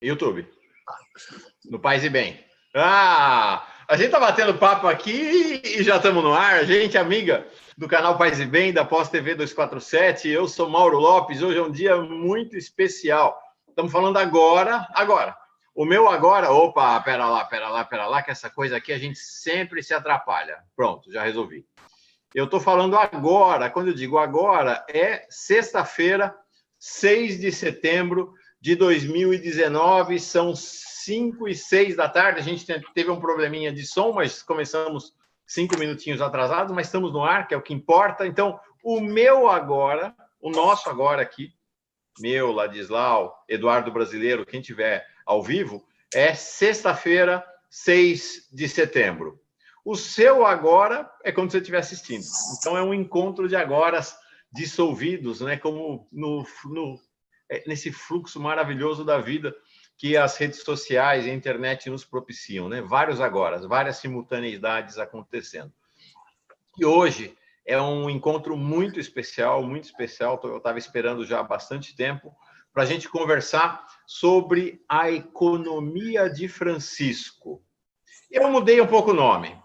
YouTube. No Paz e Bem. A gente tá batendo papo aqui e já estamos no ar. Gente amiga do canal Paz e Bem, da Pós TV 247. Eu sou Mauro Lopes. Hoje é um dia muito especial. Estamos falando agora. O meu agora... Opa, pera lá, que essa coisa aqui a gente sempre se atrapalha. Pronto, já resolvi. Eu estou falando agora. Quando eu digo agora, é sexta-feira, 6 de setembro de 2019, são 5h06 da tarde. A gente teve um probleminha de som, mas começamos 5 minutinhos atrasados, mas estamos no ar, que é o que importa. Então, o meu agora, o nosso agora aqui, meu, Ladislau, Eduardo Brasileiro, quem tiver ao vivo, é sexta-feira, 6 de setembro. O seu agora é quando você estiver assistindo. Então, é um encontro de agoras dissolvidos, né? Como nesse fluxo maravilhoso da vida que as redes sociais e a internet nos propiciam, né? Vários agoras, várias simultaneidades acontecendo. E hoje é um encontro muito especial, eu estava esperando já há bastante tempo, para a gente conversar sobre a economia de Francisco. Eu mudei um pouco o nome.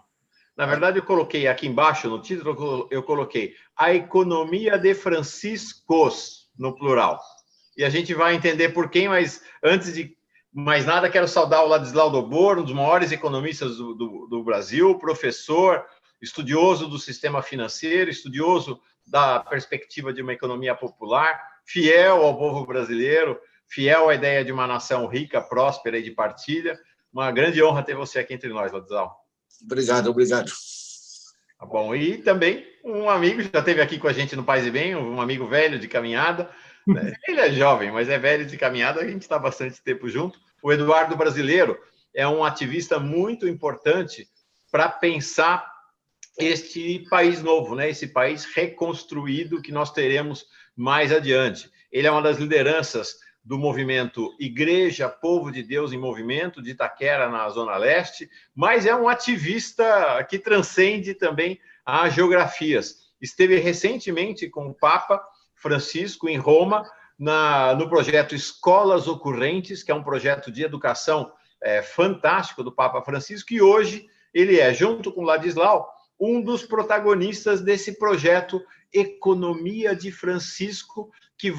Na verdade, eu coloquei aqui embaixo, no título, eu coloquei a economia de Franciscos, no plural. E a gente vai entender por quem, mas antes de mais nada, quero saudar o Ladislau Dobor, um dos maiores economistas do Brasil, professor, estudioso do sistema financeiro, estudioso da perspectiva de uma economia popular, fiel ao povo brasileiro, fiel à ideia de uma nação rica, próspera e de partilha. Uma grande honra ter você aqui entre nós, Ladislau. Obrigado. Tá bom. E também um amigo, já esteve aqui com a gente no Paz e Bem, um amigo velho de caminhada. Ele é jovem, mas é velho de caminhada, a gente está bastante tempo junto. O Eduardo Brasileiro é um ativista muito importante para pensar este país novo, né? Esse país reconstruído que nós teremos mais adiante. Ele é uma das lideranças do movimento Igreja Povo de Deus em Movimento, de Itaquera, na Zona Leste, mas é um ativista que transcende também as geografias. Esteve recentemente com o Papa Francisco em Roma, no projeto Escolas Ocorrentes, que é um projeto de educação fantástico do Papa Francisco, e hoje ele é, junto com Ladislau, um dos protagonistas desse projeto Economia de Francisco, que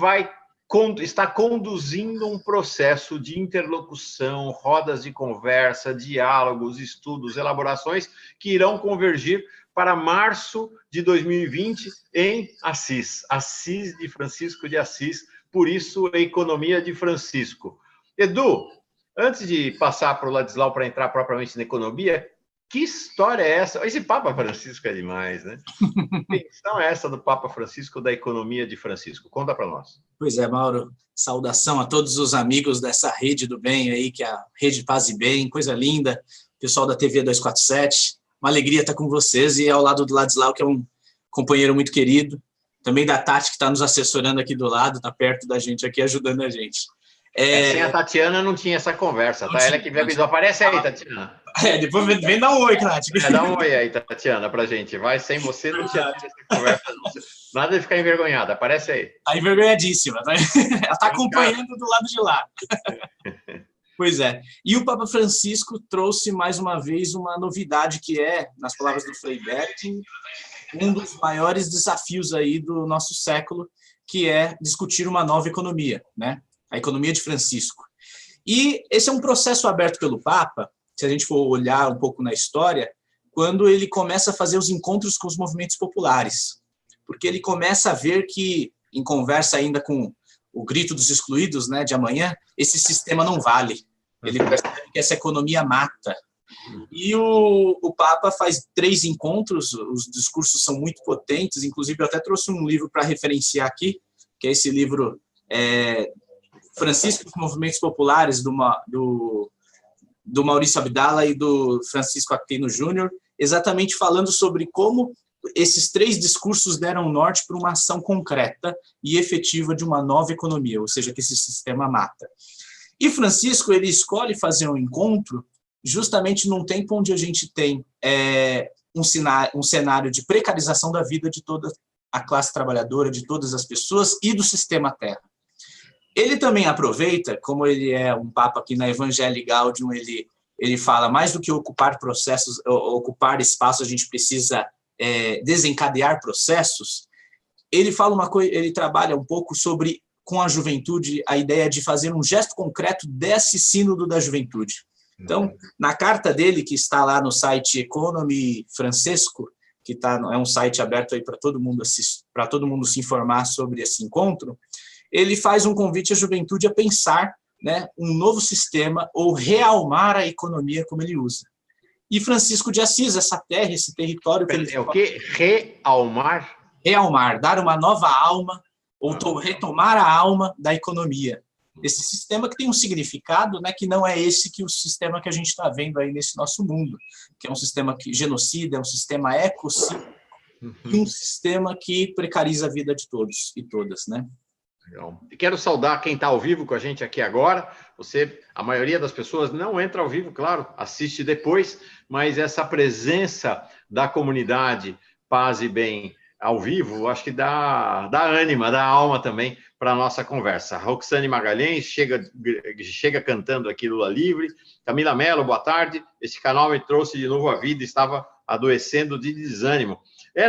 está conduzindo um processo de interlocução, rodas de conversa, diálogos, estudos, elaborações, que irão convergir para março de 2020 em Assis de Francisco de Assis, por isso a economia de Francisco. Edu, antes de passar para o Ladislau para entrar propriamente na economia, que história é essa? Esse Papa Francisco é demais, né? Que questão é essa do Papa Francisco, da economia de Francisco? Conta para nós. Pois é, Mauro, saudação a todos os amigos dessa rede do bem aí, que é a Rede Paz e Bem, coisa linda, pessoal da TV 247, uma alegria estar com vocês e ao lado do Ladislau, que é um companheiro muito querido, também da Tati, que está nos assessorando aqui do lado, está perto da gente aqui, ajudando a gente. Sem a Tatiana não tinha essa conversa, tá? Ela que me avisou. Aparece aí, Tatiana. Depois vem dar um oi, Tati. Dá um oi aí, Tatiana, pra gente. Vai, sem você não tinha essa conversa. Nada de ficar envergonhada, aparece aí. Tá envergonhadíssima, tá? Ela está acompanhando do lado de lá. Pois é. E o Papa Francisco trouxe mais uma vez uma novidade que é, nas palavras do Frei Beto, um dos maiores desafios aí do nosso século, que é discutir uma nova economia, né? A economia de Francisco. E esse é um processo aberto pelo Papa, se a gente for olhar um pouco na história, quando ele começa a fazer os encontros com os movimentos populares. Porque ele começa a ver que, em conversa ainda com o grito dos excluídos, né, de amanhã, esse sistema não vale. Ele percebe que essa economia mata. E o Papa faz 3 encontros, os discursos são muito potentes, inclusive eu até trouxe um livro para referenciar aqui, que é esse livro Francisco e os Movimentos Populares, do Maurício Abdala e do Francisco Aquino Júnior, exatamente falando sobre como esses 3 discursos deram norte para uma ação concreta e efetiva de uma nova economia, ou seja, que esse sistema mata. E Francisco, ele escolhe fazer um encontro justamente num tempo onde a gente tem um cenário de precarização da vida de toda a classe trabalhadora, de todas as pessoas e do sistema terra. Ele também aproveita, como ele é um papa que na Evangelii Gaudium ele fala mais do que ocupar processos, ocupar espaço, a gente precisa desencadear processos. Ele fala uma coisa, ele trabalha um pouco sobre, com a juventude, a ideia de fazer um gesto concreto desse sínodo da juventude. Então, na carta dele, que está lá no site Economy Francesco, que é um site aberto aí para todo mundo para todo mundo se informar sobre esse encontro, ele faz um convite à juventude a pensar, né, um novo sistema ou realmar a economia, como ele usa. E Francisco de Assis, essa terra, esse território que ele... É o quê? Realmar? Realmar, dar uma nova alma, ou retomar a alma da economia. Esse sistema que tem um significado, né, que não é esse que o sistema que a gente está vendo aí nesse nosso mundo, que é um sistema que genocida, é um sistema ecocida, e um sistema que precariza a vida de todos e todas, né? Legal. E quero saudar quem está ao vivo com a gente aqui agora. A maioria das pessoas não entra ao vivo, claro, assiste depois, mas essa presença da comunidade Paz e Bem ao vivo, acho que dá ânima, dá alma também para a nossa conversa. Roxane Magalhães chega cantando aqui Lula Livre. Camila Mello, boa tarde. Esse canal me trouxe de novo à vida, estava adoecendo de desânimo.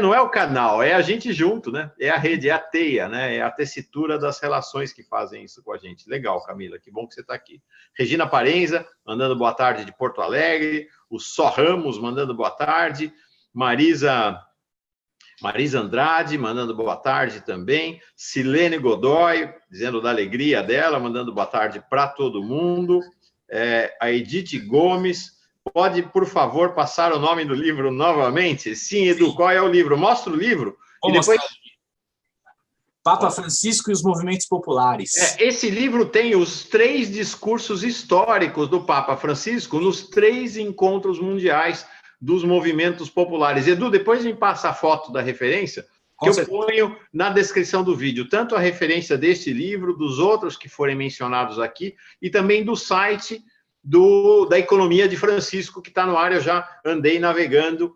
Não é o canal, é a gente junto, né? É a rede, é a teia, né? É a tessitura das relações que fazem isso com a gente. Legal, Camila, que bom que você está aqui. Regina Parenza, mandando boa tarde de Porto Alegre. O Só Ramos, mandando boa tarde. Marisa Andrade, mandando boa tarde também. Silene Godoy, dizendo da alegria dela, mandando boa tarde para todo mundo. A Edith Gomes, pode, por favor, passar o nome do livro novamente? Sim, Edu, qual é o livro? Mostra o livro. E depois... Papa Francisco e os Movimentos Populares. Esse livro tem os 3 discursos históricos do Papa Francisco nos 3 encontros mundiais dos movimentos populares. Edu, depois me passa a foto da referência, que eu ponho na descrição do vídeo, tanto a referência deste livro, dos outros que forem mencionados aqui, e também do site da Economia de Francisco, que está no ar. Eu já andei navegando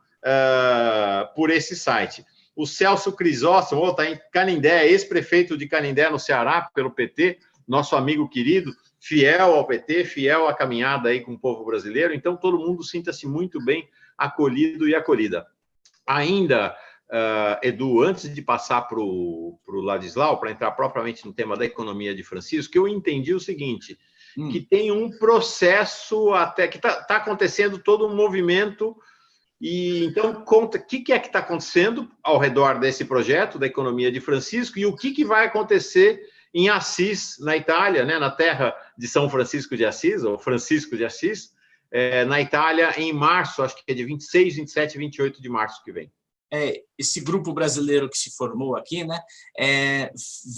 por esse site. O Celso Crisóstomo, está em Canindé, ex-prefeito de Canindé, no Ceará, pelo PT, nosso amigo querido, fiel ao PT, fiel à caminhada aí com o povo brasileiro. Então, todo mundo sinta-se muito bem acolhido e acolhida. Ainda, Edu, antes de passar para o Ladislau, para entrar propriamente no tema da economia de Francisco, eu entendi o seguinte, que tem um processo até que está acontecendo todo um movimento. E então, conta o que é que está acontecendo ao redor desse projeto da economia de Francisco e o que vai acontecer em Assis, na Itália, né, na terra de São Francisco de Assis, ou Francisco de Assis, na Itália, em março, acho que é de 26, 27 e 28 de março que vem. Esse grupo brasileiro que se formou aqui, né,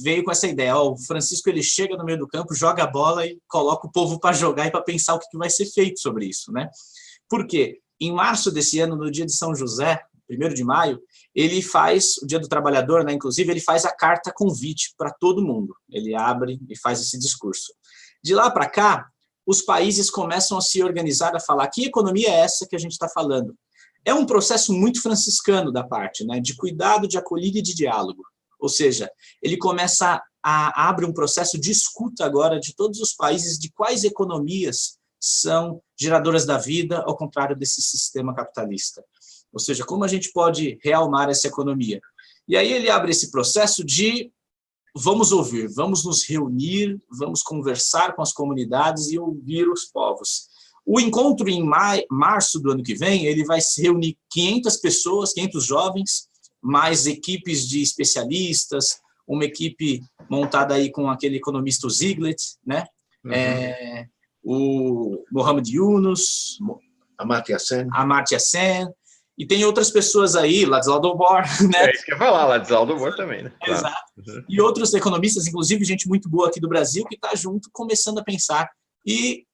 veio com essa ideia. O Francisco, ele chega no meio do campo, joga a bola e coloca o povo para jogar e para pensar o que vai ser feito sobre isso, né? Por quê? Em março desse ano, no dia de São José, 1º de maio, ele faz, o Dia do Trabalhador, né, inclusive, ele faz a carta convite para todo mundo. Ele abre e faz esse discurso. De lá para cá, os países começam a se organizar, a falar que economia é essa que a gente está falando. É um processo muito franciscano da parte, né, de cuidado, de acolhida e de diálogo. Ou seja, ele começa abre um processo de escuta agora de todos os países de quais economias são geradoras da vida, ao contrário desse sistema capitalista. Ou seja, como a gente pode realmar essa economia? E aí ele abre esse processo de vamos ouvir, vamos nos reunir, vamos conversar com as comunidades e ouvir os povos. O encontro em março do ano que vem, ele vai se reunir 500 pessoas, 500 jovens, mais equipes de especialistas, uma equipe montada aí com aquele economista Ziglet, né? O Mohamed Yunus, Amartya Sen, e tem outras pessoas aí, Ladislau Dobor, né? É isso que eu ia falar, Ladislau Dobor também, né? Claro. Exato. E outros economistas, inclusive gente muito boa aqui do Brasil, que está junto, começando a pensar. E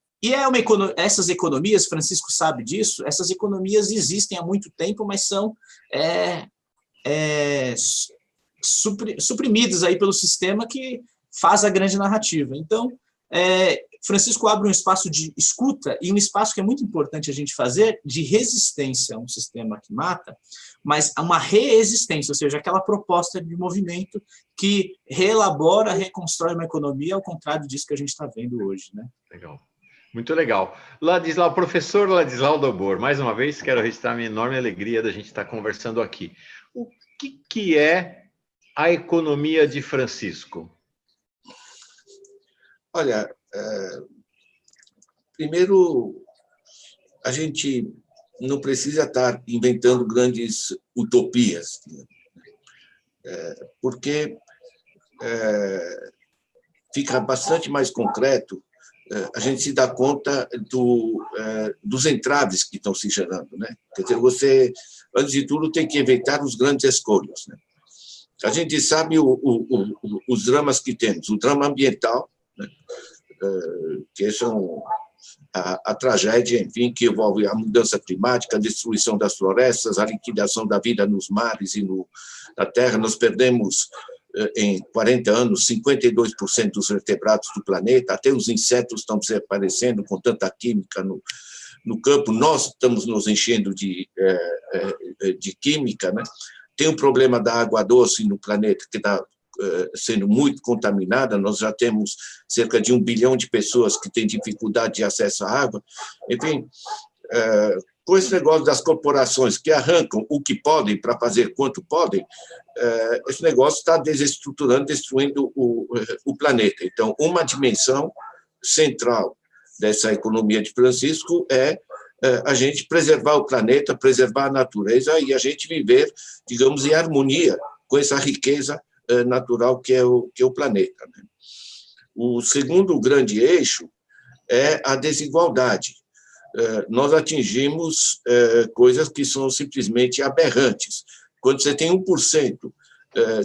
essas economias, Francisco sabe disso, essas economias existem há muito tempo, mas são suprimidas aí pelo sistema que faz a grande narrativa. Então, Francisco abre um espaço de escuta e um espaço que é muito importante a gente fazer de resistência a um sistema que mata, mas a uma reexistência, ou seja, aquela proposta de movimento que reelabora, reconstrói uma economia, ao contrário disso que a gente está vendo hoje, né? Legal. Muito legal. Professor Ladislau Dobor, mais uma vez quero registrar a minha enorme alegria da gente estar conversando aqui. O que é a economia de Francisco? Olha, primeiro, a gente não precisa estar inventando grandes utopias, porque fica bastante mais concreto, a gente se dá conta dos entraves que estão se gerando, né? Quer dizer, você, antes de tudo, tem que evitar os grandes escolhos, né? A gente sabe os dramas que temos, o drama ambiental, né? Que são a tragédia, enfim, que envolve a mudança climática, a destruição das florestas, a liquidação da vida nos mares e na terra. Nós perdemos, em 40 anos, 52% dos vertebrados do planeta, até os insetos estão desaparecendo com tanta química no campo. Nós estamos nos enchendo de química, né? Tem o problema da água doce no planeta, que está sendo muito contaminada. Nós já temos cerca de 1 bilhão de pessoas que têm dificuldade de acesso à água. Enfim, com esse negócio das corporações que arrancam o que podem para fazer quanto podem, esse negócio está desestruturando, destruindo o planeta. Então, uma dimensão central dessa economia de Francisco é a gente preservar o planeta, preservar a natureza e a gente viver, digamos, em harmonia com essa riqueza natural que é o planeta, né? O segundo grande eixo é a desigualdade. Nós atingimos coisas que são simplesmente aberrantes. Quando você tem 1%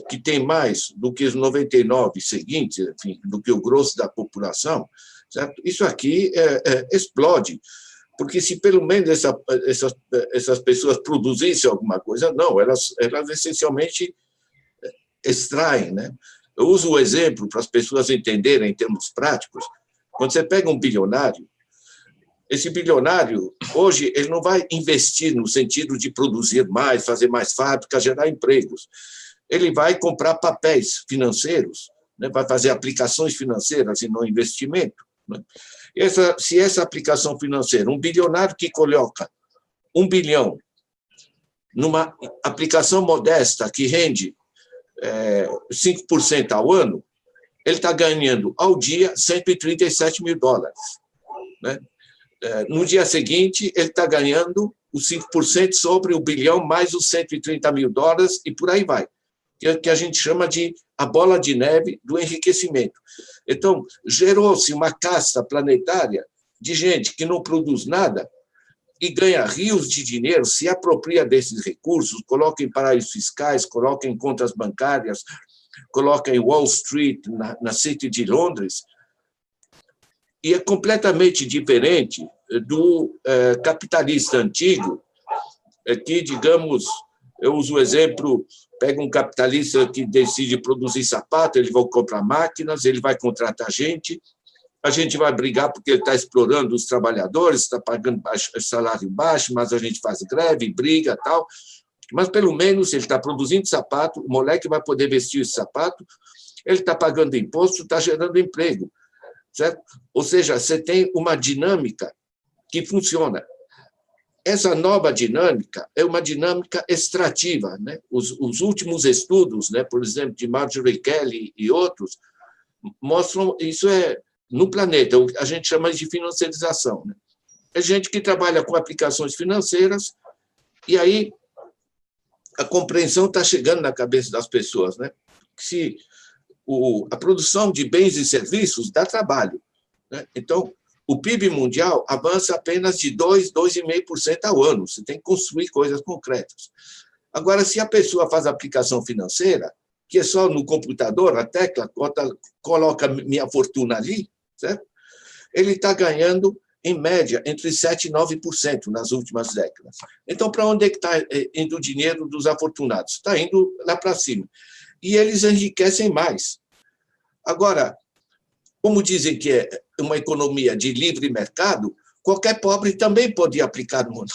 que tem mais do que os 99% seguintes, enfim, do que o grosso da população, certo? Isso aqui explode. Porque se pelo menos essas pessoas produzissem alguma coisa, não, elas essencialmente extraem, né? Eu uso o exemplo para as pessoas entenderem em termos práticos. Quando você pega um bilionário, esse bilionário, hoje, ele não vai investir no sentido de produzir mais, fazer mais fábricas, gerar empregos. Ele vai comprar papéis financeiros, né? Vai fazer aplicações financeiras e não investimento, né? Se essa aplicação financeira, um bilionário que coloca 1 bilhão numa aplicação modesta que rende 5% ao ano, ele está ganhando ao dia $137 mil, né? No dia seguinte, ele está ganhando os 5% sobre o bilhão mais os $130 mil e por aí vai, que a gente chama de a bola de neve do enriquecimento. Então, gerou-se uma casta planetária de gente que não produz nada e ganha rios de dinheiro, se apropria desses recursos, coloca em paraísos fiscais, coloca em contas bancárias, coloca em Wall Street, na City de Londres, e é completamente diferente do capitalista antigo, que, digamos, eu uso o exemplo, pega um capitalista que decide produzir sapato, ele vai comprar máquinas, ele vai contratar gente, a gente vai brigar porque ele está explorando os trabalhadores, está pagando salário baixo, mas a gente faz greve, briga e tal. Mas, pelo menos, ele está produzindo sapato, o moleque vai poder vestir esse sapato, ele está pagando imposto, está gerando emprego, certo? Ou seja, você tem uma dinâmica que funciona. Essa nova dinâmica é uma dinâmica extrativa, né? Os últimos estudos, né, por exemplo, de Marjorie Kelly e outros, mostram isso no planeta, a gente chama de financiarização, né? É gente que trabalha com aplicações financeiras e aí a compreensão está chegando na cabeça das pessoas, né? Se a produção de bens e serviços dá trabalho, né? Então, o PIB mundial avança apenas de 2,5% ao ano. Você tem que construir coisas concretas. Agora, se a pessoa faz aplicação financeira, que é só no computador, a tecla, coloca minha fortuna ali, certo? Ele está ganhando, em média, entre 7% e 9% nas últimas décadas. Então, para onde é que está indo o dinheiro dos afortunados? Está indo lá para cima. E eles enriquecem mais. Agora, como dizem que é uma economia de livre mercado, qualquer pobre também podia aplicar no mundo.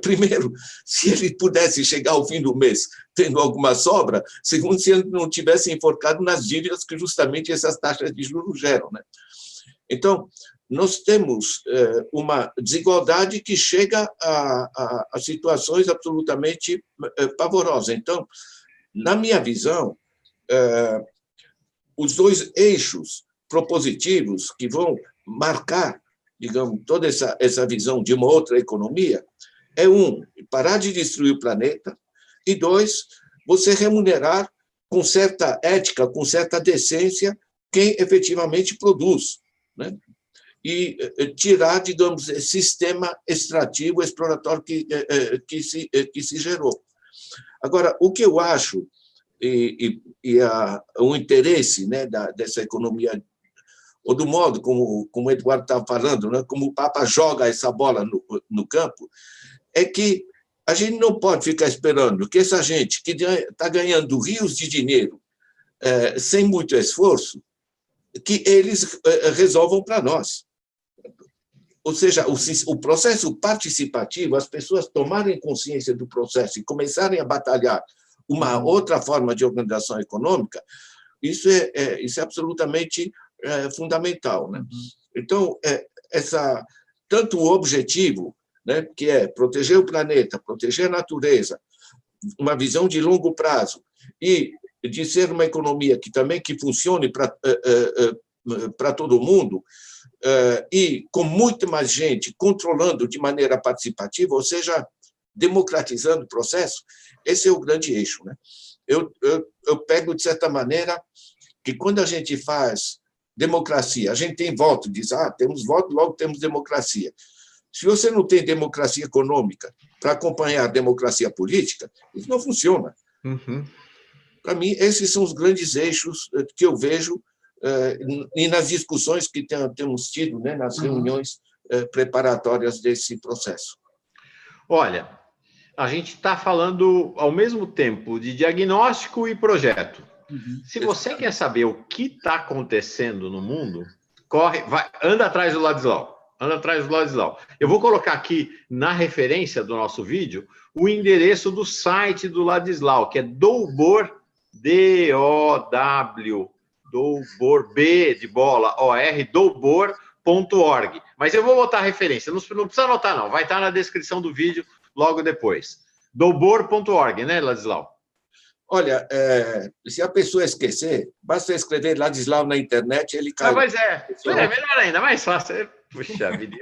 Primeiro, se ele pudesse chegar ao fim do mês tendo alguma sobra, segundo, se ele não tivesse enforcado nas dívidas que justamente essas taxas de juros geram, né? Então, nós temos uma desigualdade que chega a situações absolutamente pavorosas. Então, na minha visão, os dois eixos propositivos que vão marcar, digamos, toda essa visão de uma outra economia é, parar de destruir o planeta, e dois, você remunerar com certa ética, com certa decência, quem efetivamente produz, né? E tirar, digamos, esse sistema extrativo, exploratório que se gerou. Agora, o que eu acho, o interesse, né, dessa economia, ou do modo como o Eduardo estava falando, né, como o Papa joga essa bola no campo, é que a gente não pode ficar esperando que essa gente que está ganhando rios de dinheiro sem muito esforço, que eles resolvam para nós. Ou seja, o processo participativo, as pessoas tomarem consciência do processo e começarem a batalhar uma outra forma de organização econômica, isso é absolutamente fundamental, né? Então, tanto o objetivo, né, que é proteger o planeta, proteger a natureza, uma visão de longo prazo, e de ser uma economia que funcione para todo mundo, e com muito mais gente controlando de maneira participativa, ou seja, democratizando o processo, esse é o grande eixo, né? Eu pego, de certa maneira, que quando a gente faz democracia, a gente tem voto, diz, temos voto, logo temos democracia. Se você não tem democracia econômica para acompanhar a democracia política, isso não funciona. Para mim, esses são os grandes eixos que eu vejo e nas discussões que temos tido, né, nas reuniões preparatórias desse processo. Olha, a gente está falando ao mesmo tempo de diagnóstico e projeto. Se você quer saber o que está acontecendo no mundo, anda atrás do Ladislau. Anda atrás do Ladislau. Eu vou colocar aqui na referência do nosso vídeo o endereço do site do Ladislau, que é Doubor, D-O-W, Doubor, B de bola, O-R, doubor.org. Mas eu vou botar a referência, não precisa anotar não, vai estar na descrição do vídeo logo depois. Doubor.org, né, Ladislau? Olha, se a pessoa esquecer, basta escrever Ladislau na internet, ele cai. Mas melhor ainda, mais fácil. Puxa vida.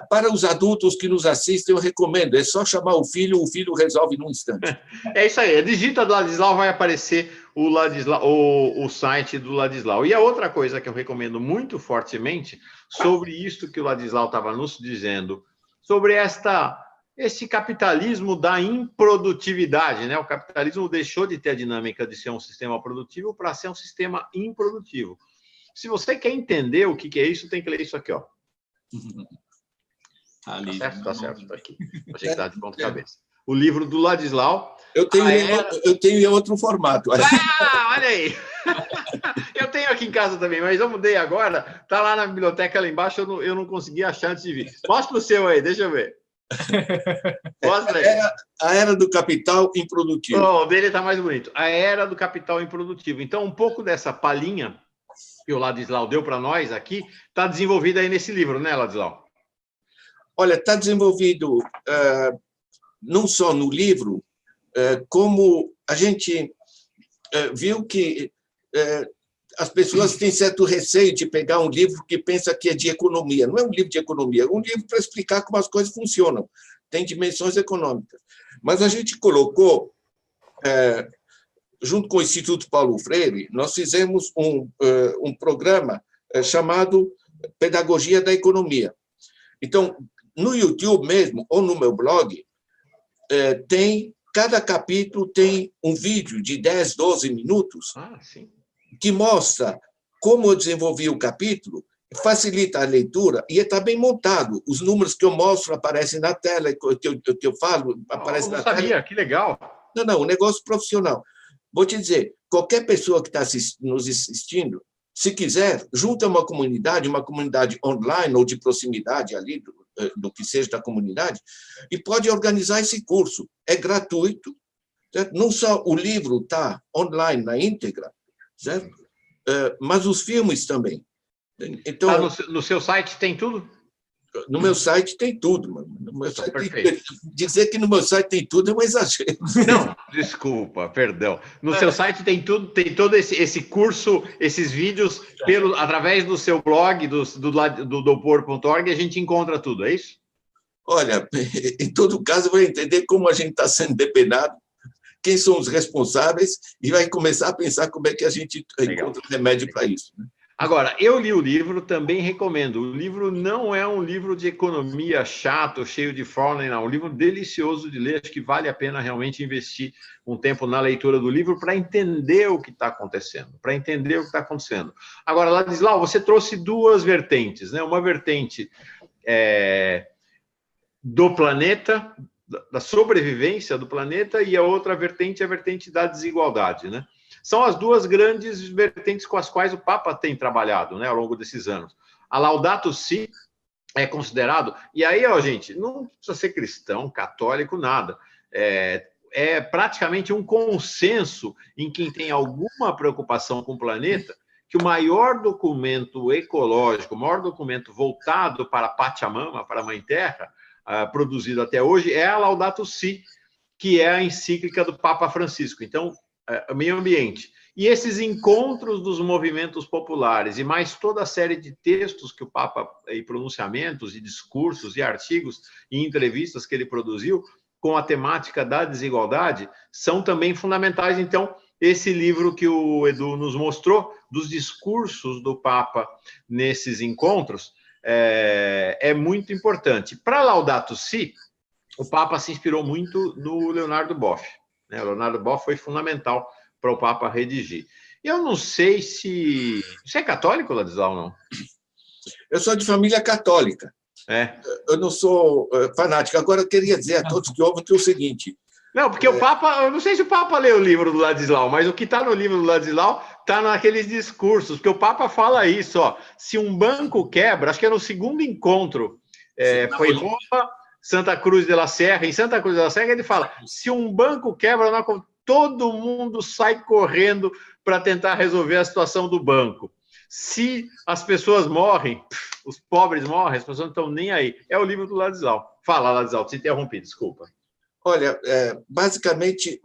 Para os adultos que nos assistem, eu recomendo, é só chamar o filho resolve num instante. É isso aí, digita do Ladislau, vai aparecer o site do Ladislau. E a outra coisa que eu recomendo muito fortemente, sobre isto que o Ladislau estava nos dizendo, sobre esse capitalismo da improdutividade, né? O capitalismo deixou de ter a dinâmica de ser um sistema produtivo para ser um sistema improdutivo. Se você quer entender o que é isso, tem que ler isso aqui, ó. Tá certo, tá aqui. Achei que estava de ponta cabeça. O livro do Ladislau. Eu tenho em outro formato. Olha aí! Eu tenho aqui em casa também, mas eu mudei agora. Tá lá na biblioteca lá embaixo, eu não consegui achar antes de vir. Mostra o seu aí, deixa eu ver. Mostra aí. A Era do Capital Improdutivo. O dele está mais bonito. A Era do Capital Improdutivo. Então, um pouco dessa palhinha que o Ladislau deu para nós aqui está desenvolvida aí nesse livro, né, Ladislau? Olha, está desenvolvido não só no livro, como a gente viu que as pessoas têm certo receio de pegar um livro que pensa que é de economia. Não é um livro de economia, é um livro para explicar como as coisas funcionam. Tem dimensões econômicas. Mas a gente colocou, junto com o Instituto Paulo Freire, nós fizemos um programa chamado Pedagogia da Economia. Então, no YouTube mesmo, ou no meu blog, cada capítulo tem um vídeo de 10, 12 minutos que mostra como eu desenvolvi o capítulo, facilita a leitura e está bem montado. Os números que eu mostro aparecem na tela, que eu falo, aparecem na tela. Eu não sabia, que legal. Não, um negócio profissional. Vou te dizer, qualquer pessoa que está nos assistindo, se quiser, junta uma comunidade online ou de proximidade ali, do que seja da comunidade, e pode organizar esse curso. É gratuito, certo? Não só o livro está online na íntegra, certo? Mas os filmes também. Então, no seu site tem tudo? No meu site tem tudo, mano. Perfeito. Dizer que no meu site tem tudo é um exagero. Não, desculpa, perdão. No seu site tem tudo, tem todo esse curso, esses vídeos, através do seu blog, do dopor.org, a gente encontra tudo, é isso? Olha, em todo caso, vai entender como a gente está sendo depenado, quem são os responsáveis, e vai começar a pensar como é que a gente encontra remédio para isso. Né? Agora, eu li o livro, também recomendo. O livro não é um livro de economia chato, cheio de fórmula, não. É um livro delicioso de ler, acho que vale a pena realmente investir um tempo na leitura do livro para entender o que está acontecendo, Agora, Ladislau, você trouxe duas vertentes, né? Uma vertente do planeta, da sobrevivência do planeta, e a outra vertente é a vertente da desigualdade, né? São as duas grandes vertentes com as quais o Papa tem trabalhado, né, ao longo desses anos. A Laudato Si é considerado... E aí, gente, não precisa ser cristão, católico, nada. É praticamente um consenso em quem tem alguma preocupação com o planeta, que o maior documento ecológico, o maior documento voltado para a Pachamama, para a Mãe Terra, produzido até hoje, é a Laudato Si, que é a encíclica do Papa Francisco. Então, meio ambiente. E esses encontros dos movimentos populares e mais toda a série de textos que o Papa, e pronunciamentos, e discursos, e artigos, e entrevistas que ele produziu com a temática da desigualdade, são também fundamentais. Então, esse livro que o Edu nos mostrou, dos discursos do Papa nesses encontros, é muito importante. Para Laudato Si, o Papa se inspirou muito no Leonardo Boff. O Leonardo Boff foi fundamental para o Papa redigir. Eu não sei se... Você é católico, Ladislau, ou não? Eu sou de família católica. Eu não sou fanático. Agora, eu queria dizer a todos que ouvem que é o seguinte... Não, porque o Papa... Eu não sei se o Papa leu o livro do Ladislau, mas o que está no livro do Ladislau está naqueles discursos, porque o Papa fala isso, ó. Se um banco quebra, acho que é no segundo encontro, foi Roma... Santa Cruz de la Serra, em Santa Cruz de la Serra, ele fala, se um banco quebra, todo mundo sai correndo para tentar resolver a situação do banco. Se as pessoas morrem, os pobres morrem, as pessoas não estão nem aí. É o livro do Ladislau. Fala, Ladislau, te interrompi, desculpa. Olha, basicamente,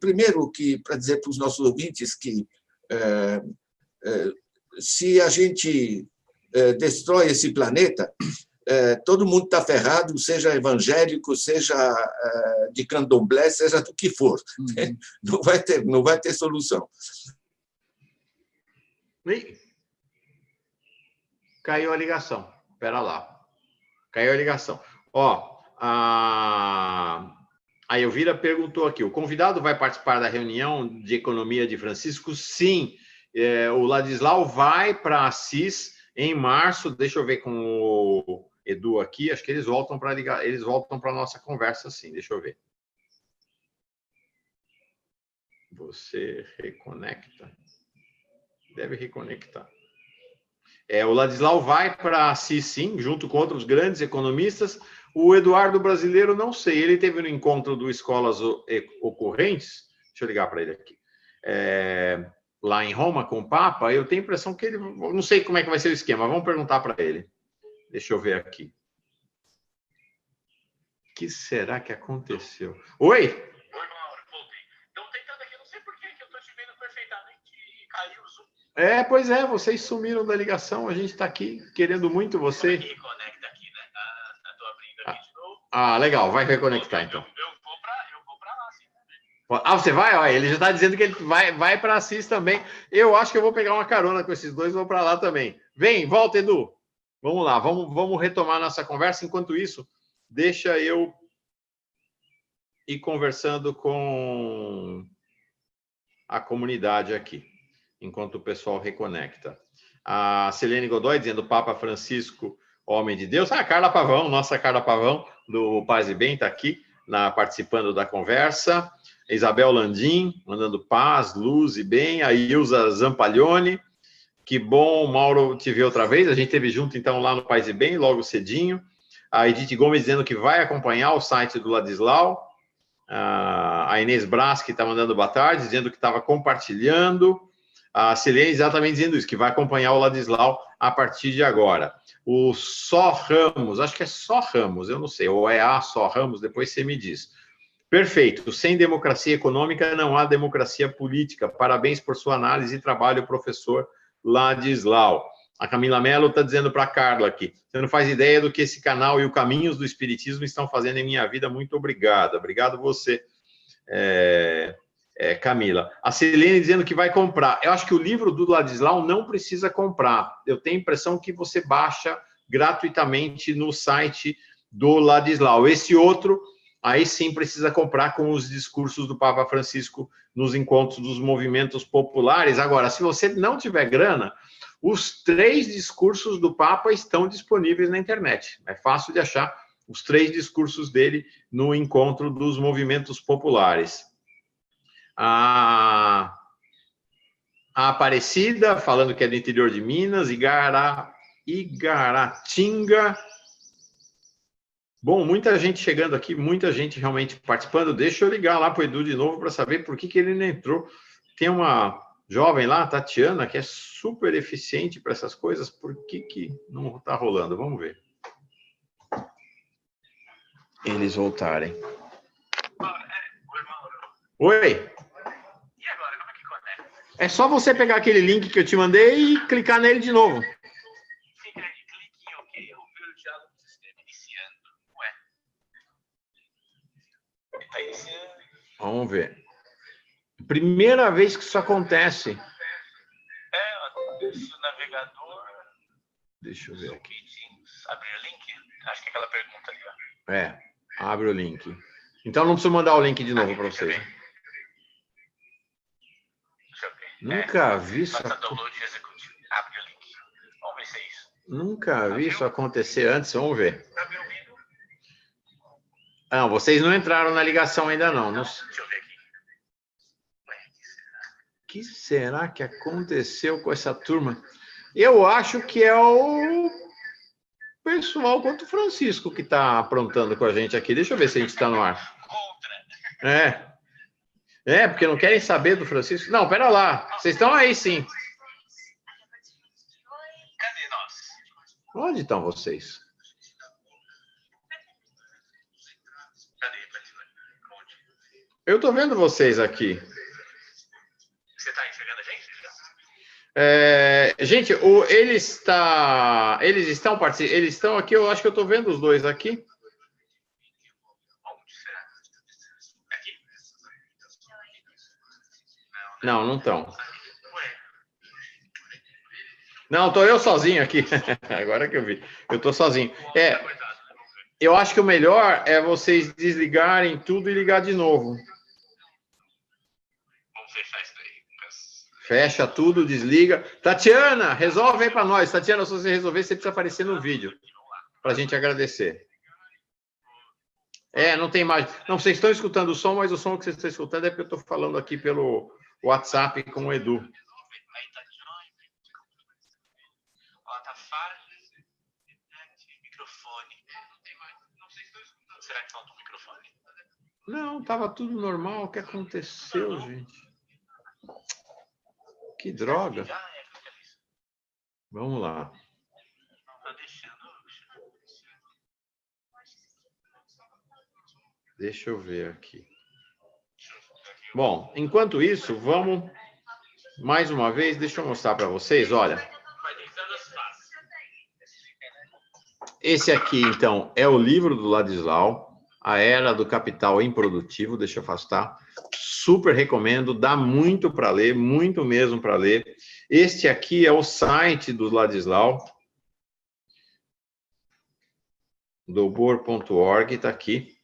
primeiro, para dizer para os nossos ouvintes que se a gente destrói esse planeta... todo mundo está ferrado, seja evangélico, seja de candomblé, seja do que for. Não vai ter solução. Caiu a ligação. Espera lá. Caiu a ligação. Ó, a Elvira perguntou aqui, o convidado vai participar da reunião de economia de Francisco? Sim. O Ladislau vai para Assis em março. Deixa eu ver com o Edu aqui, acho que eles voltam para ligar, eles voltam para a nossa conversa, sim, deixa eu ver. Você reconecta? Deve reconectar. O Ladislau vai para Assis, sim, junto com outros grandes economistas. O Eduardo Brasileiro, não sei, ele teve no encontro do Escolas Ocorrentes, deixa eu ligar para ele aqui, lá em Roma, com o Papa, eu tenho a impressão que ele, não sei como é que vai ser o esquema, vamos perguntar para ele. Deixa eu ver aqui. O que será que aconteceu? Oi? Oi, Mauro, voltei. Estão tentando aqui, não sei por que eu estou te vendo perfeitamente e caiu o Zoom. Pois é, vocês sumiram da ligação, a gente está aqui querendo muito você. Como é que reconecta aqui, né? Estou abrindo aqui de novo. Legal, vai reconectar então. Eu vou para lá, sim. Você vai? Ó, ele já está dizendo que ele vai para Assis também. Eu acho que eu vou pegar uma carona com esses dois e vou para lá também. Vem, volta, Edu. Vamos lá, vamos retomar nossa conversa. Enquanto isso, deixa eu ir conversando com a comunidade aqui, enquanto o pessoal reconecta. A Selene Godoy dizendo Papa Francisco, homem de Deus. A Carla Pavão, nossa Carla Pavão, do Paz e Bem, está aqui participando da conversa. A Isabel Landim, mandando paz, luz e bem. A Ilza Zampaglione. Que bom, Mauro, te ver outra vez. A gente esteve junto, então, lá no Paz e Bem, logo cedinho. A Edith Gomes dizendo que vai acompanhar o site do Ladislau. A Inês Brás, que está mandando boa tarde, dizendo que estava compartilhando. A Silene exatamente dizendo isso, que vai acompanhar o Ladislau a partir de agora. O Só Ramos, acho que é Só Ramos, eu não sei, ou é a Só Ramos, depois você me diz. Perfeito, sem democracia econômica não há democracia política. Parabéns por sua análise e trabalho, professor Ladislau. A Camila Mello está dizendo para a Carla aqui, você não faz ideia do que esse canal e o Caminhos do Espiritismo estão fazendo em minha vida, muito obrigado. Obrigado você, Camila. A Celene dizendo que vai comprar. Eu acho que o livro do Ladislau não precisa comprar. Eu tenho a impressão que você baixa gratuitamente no site do Ladislau. Esse outro, aí sim precisa comprar com os discursos do Papa Francisco nos encontros dos movimentos populares. Agora, se você não tiver grana, os 3 discursos do Papa estão disponíveis na internet. É fácil de achar os 3 discursos dele no encontro dos movimentos populares. A Aparecida, falando que é do interior de Minas, Igaratinga. Bom, muita gente chegando aqui, muita gente realmente participando. Deixa eu ligar lá para o Edu de novo para saber por que ele não entrou. Tem uma jovem lá, Tatiana, que é super eficiente para essas coisas. Por que não está rolando? Vamos ver. Eles voltarem. Oi. E agora, como é que conecta? É só você pegar aquele link que eu te mandei e clicar nele de novo. Clique em OK, ouvir o diálogo do sistema iniciando. Ué. Está iniciando. Vamos ver. Primeira vez que isso acontece. Esse navegador. Deixa eu ver aqui. Abrir o link? Acho que é aquela pergunta ali, ó. Abre o link. Então não preciso mandar o link de novo para vocês. Deixa eu ver. Nunca vi isso. Faça download e execute. Abre o link. Vamos ver se é isso. Nunca vi isso acontecer antes. Vamos ver. Tá me ouvindo? Não, vocês não entraram na ligação ainda não. Deixa eu ver aqui. O que será que aconteceu com essa turma? Eu acho que é o pessoal quanto o Francisco que está aprontando com a gente aqui. Deixa eu ver se a gente está no ar. Porque não querem saber do Francisco. Não, pera lá. Vocês estão aí, sim. Cadê nós? Onde estão vocês? Cadê? Onde? Eu estou vendo vocês aqui. Você está enxergando a gente? Gente, eles estão aqui, eu acho que eu estou vendo os dois aqui. Onde será? Aqui? Não estão. Ué. Não, estou eu sozinho aqui. Agora que eu vi. Eu estou sozinho. Eu acho que o melhor é vocês desligarem tudo e ligar de novo. Vamos fechar isso daí. Fecha tudo, desliga. Tatiana, resolve aí para nós. Tatiana, se você resolver, você precisa aparecer no vídeo. Para a gente agradecer. Não tem mais. Não, vocês estão escutando o som, mas o som que vocês estão escutando é porque eu estou falando aqui pelo WhatsApp com o Edu. Aí tá join. Ó, tá falha. Microfone. Não tem mais. Não sei se estou escutando. Será que falta um microfone? Não, estava tudo normal. O que aconteceu, gente? Que droga. Vamos lá. Deixa eu ver aqui. Bom, enquanto isso, vamos mais uma vez, deixa eu mostrar para vocês, olha. Esse aqui, então, é o livro do Ladislau, A Era do Capital Improdutivo, deixa eu afastar. Super recomendo, dá muito para ler, muito mesmo para ler. Este aqui é o site do Ladislau, dobor.org, está aqui.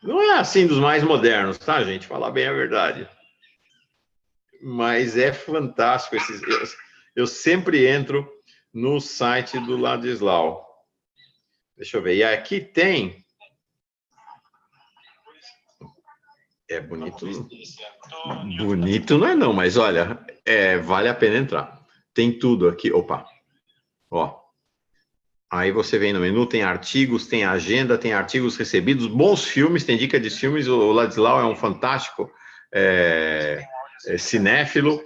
Não é assim dos mais modernos, tá, gente? Falar bem a verdade. Mas é fantástico. Eu sempre entro no site do Ladislau. Deixa eu ver. E aqui tem... É bonito. Bonito não é não, mas olha, vale a pena entrar. tem tudo aqui. Opa, ó. Aí você vem no menu, tem artigos, tem agenda, tem artigos recebidos, bons filmes, tem dica de filmes. O Ladislau é um fantástico cinéfilo.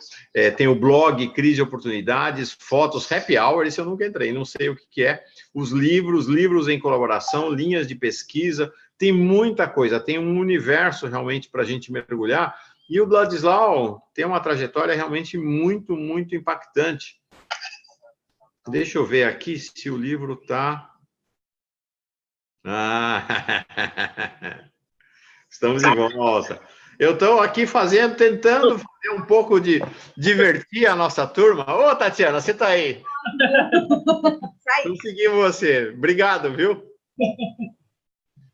Tem o blog Crise de Oportunidades, fotos, happy hour, esse eu nunca entrei, não sei o que é. Os livros em colaboração, linhas de pesquisa, tem muita coisa, tem um universo realmente para a gente mergulhar. E o Ladislau tem uma trajetória realmente muito, muito impactante. Deixa eu ver aqui se o livro está... Estamos de volta. Eu estou aqui tentando fazer um pouco de divertir a nossa turma. Ô, Tatiana, você está aí? Conseguimos você. Obrigado, viu?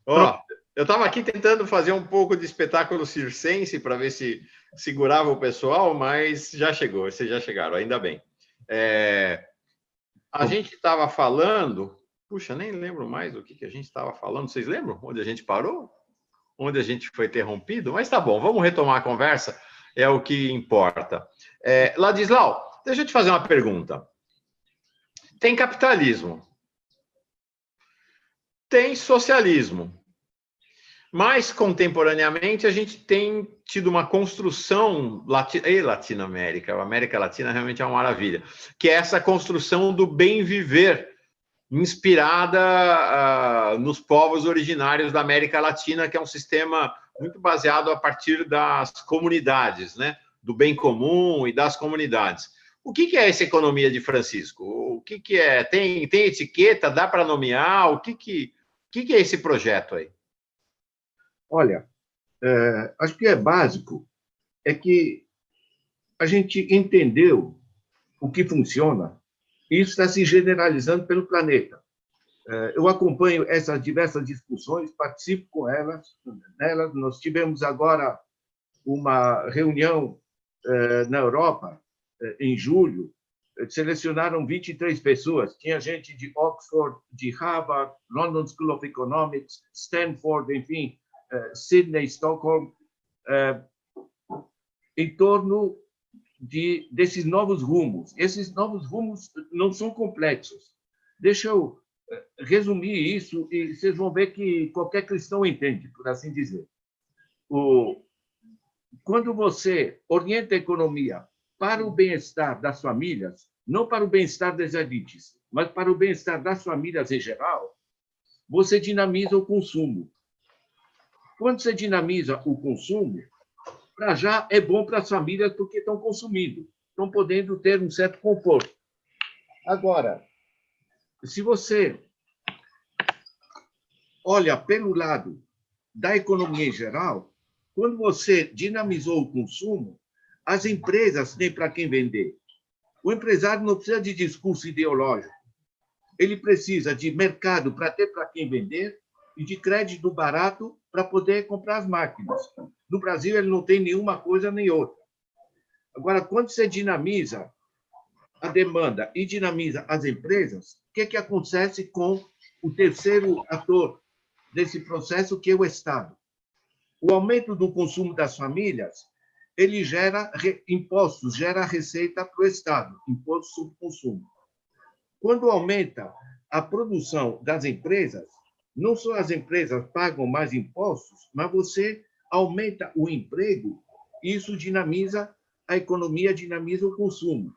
Ó, eu estava aqui tentando fazer um pouco de espetáculo circense para ver se segurava o pessoal, mas já chegou, vocês já chegaram, ainda bem. A gente estava falando... Puxa, nem lembro mais o que a gente estava falando. Vocês lembram onde a gente parou? Onde a gente foi interrompido? Mas tá bom, vamos retomar a conversa, é o que importa. Ladislau, deixa eu te fazer uma pergunta. Tem capitalismo, tem socialismo, mas, contemporaneamente, a gente tem tido uma construção... Latinoamérica, a América Latina realmente é uma maravilha, que é essa construção do bem viver, inspirada nos povos originários da América Latina, que é um sistema muito baseado a partir das comunidades, né? Do bem comum e das comunidades. O que é essa economia de Francisco? O que é? Tem etiqueta? Dá para nomear? O que é esse projeto aí? Olha, acho que é básico, é que a gente entendeu o que funciona e isso está se generalizando pelo planeta. Eu acompanho essas diversas discussões, participo com elas. Nós tivemos agora uma reunião na Europa, em julho, selecionaram 23 pessoas. Tinha gente de Oxford, de Harvard, London School of Economics, Stanford, enfim, Sydney, Stockholm, em torno desses novos rumos. Esses novos rumos não são complexos. Deixa eu resumir isso e vocês vão ver que qualquer cristão entende, por assim dizer. Quando você orienta a economia para o bem-estar das famílias, não para o bem-estar das elites, mas para o bem-estar das famílias em geral, você dinamiza o consumo. Quando você dinamiza o consumo, para já é bom para as famílias porque estão consumindo, estão podendo ter um certo conforto. Agora, se você olha pelo lado da economia em geral, quando você dinamizou o consumo, as empresas têm para quem vender. O empresário não precisa de discurso ideológico. Ele precisa de mercado para ter para quem vender e de crédito barato para poder comprar as máquinas. No Brasil, ele não tem nenhuma coisa nem outra. Agora, quando você dinamiza a demanda e dinamiza as empresas, o que acontece com o terceiro ator desse processo, que é o Estado? O aumento do consumo das famílias, ele gera impostos, gera receita para o Estado, imposto sobre consumo. Quando aumenta a produção das empresas, não só as empresas pagam mais impostos, mas você aumenta o emprego, isso dinamiza a economia, dinamiza o consumo.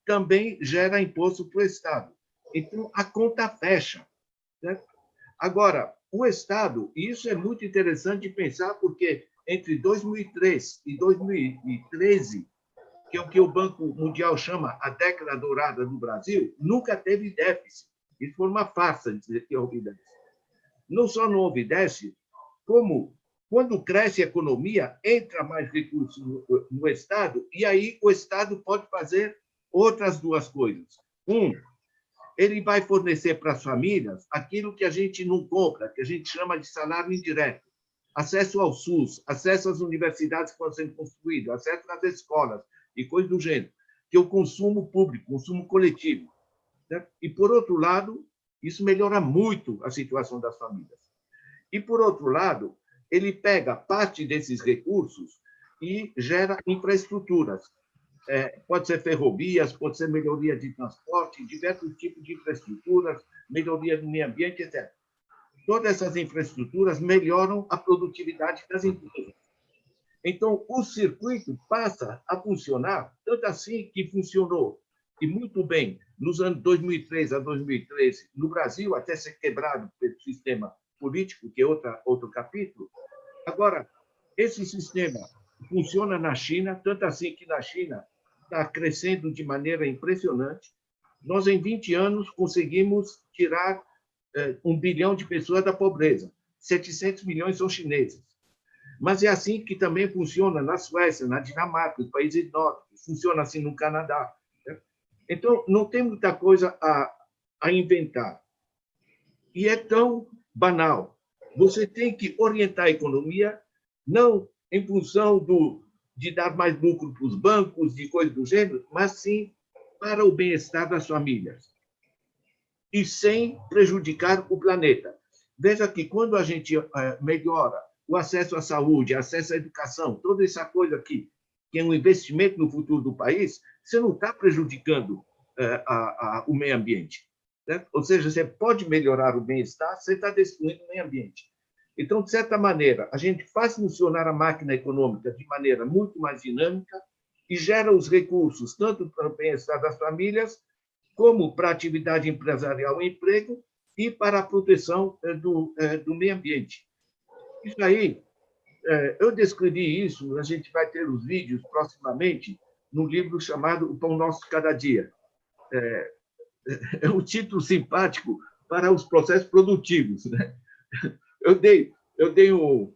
Também gera imposto para o Estado. Então, a conta fecha. Né? Agora, o Estado, e isso é muito interessante de pensar, porque entre 2003 e 2013, que é o que o Banco Mundial chama a década dourada do Brasil, nunca teve déficit. Isso foi uma farsa dizer que houve déficit. Não só não houve déficit, como quando cresce a economia, entra mais recursos no Estado, e aí o Estado pode fazer outras duas coisas. Ele vai fornecer para as famílias aquilo que a gente não compra, que a gente chama de salário indireto. Acesso ao SUS, acesso às universidades que estão sendo construídas, acesso às escolas e coisas do gênero, que é o consumo público, consumo coletivo. Né? E, por outro lado, isso melhora muito a situação das famílias. E, por outro lado, ele pega parte desses recursos e gera infraestruturas. pode ser ferrovias, pode ser melhoria de transporte, diversos tipos de infraestruturas, melhoria do meio ambiente, etc. Todas essas infraestruturas melhoram a produtividade das empresas. Então, o circuito passa a funcionar, tanto assim que funcionou, e muito bem, nos anos 2003 a 2013, no Brasil, até ser quebrado pelo sistema político, que é outro capítulo. Agora, esse sistema funciona na China, tanto assim que na China está crescendo de maneira impressionante. Nós, em 20 anos, conseguimos tirar 1 bilhão de pessoas da pobreza. 700 milhões são chineses. Mas é assim que também funciona na Suécia, na Dinamarca, nos países nórdicos, funciona assim no Canadá. Então, não tem muita coisa a inventar. E é tão banal. Você tem que orientar a economia, não em função de dar mais lucro para os bancos, de coisas do gênero, mas sim para o bem-estar das famílias. E sem prejudicar o planeta. Veja que quando a gente melhora o acesso à saúde, acesso à educação, toda essa coisa aqui, que é um investimento no futuro do país, você não está prejudicando o meio ambiente. Certo? Ou seja, você pode melhorar o bem-estar, você está destruindo o meio ambiente. Então, de certa maneira, a gente faz funcionar a máquina econômica de maneira muito mais dinâmica e gera os recursos, tanto para o bem-estar das famílias, como para a atividade empresarial e emprego, e para a proteção do meio ambiente. Isso aí, eu descrevi isso, a gente vai ter os vídeos proximamente, num livro chamado O Pão Nosso de Cada Dia. É um título simpático para os processos produtivos. Né? Eu dei um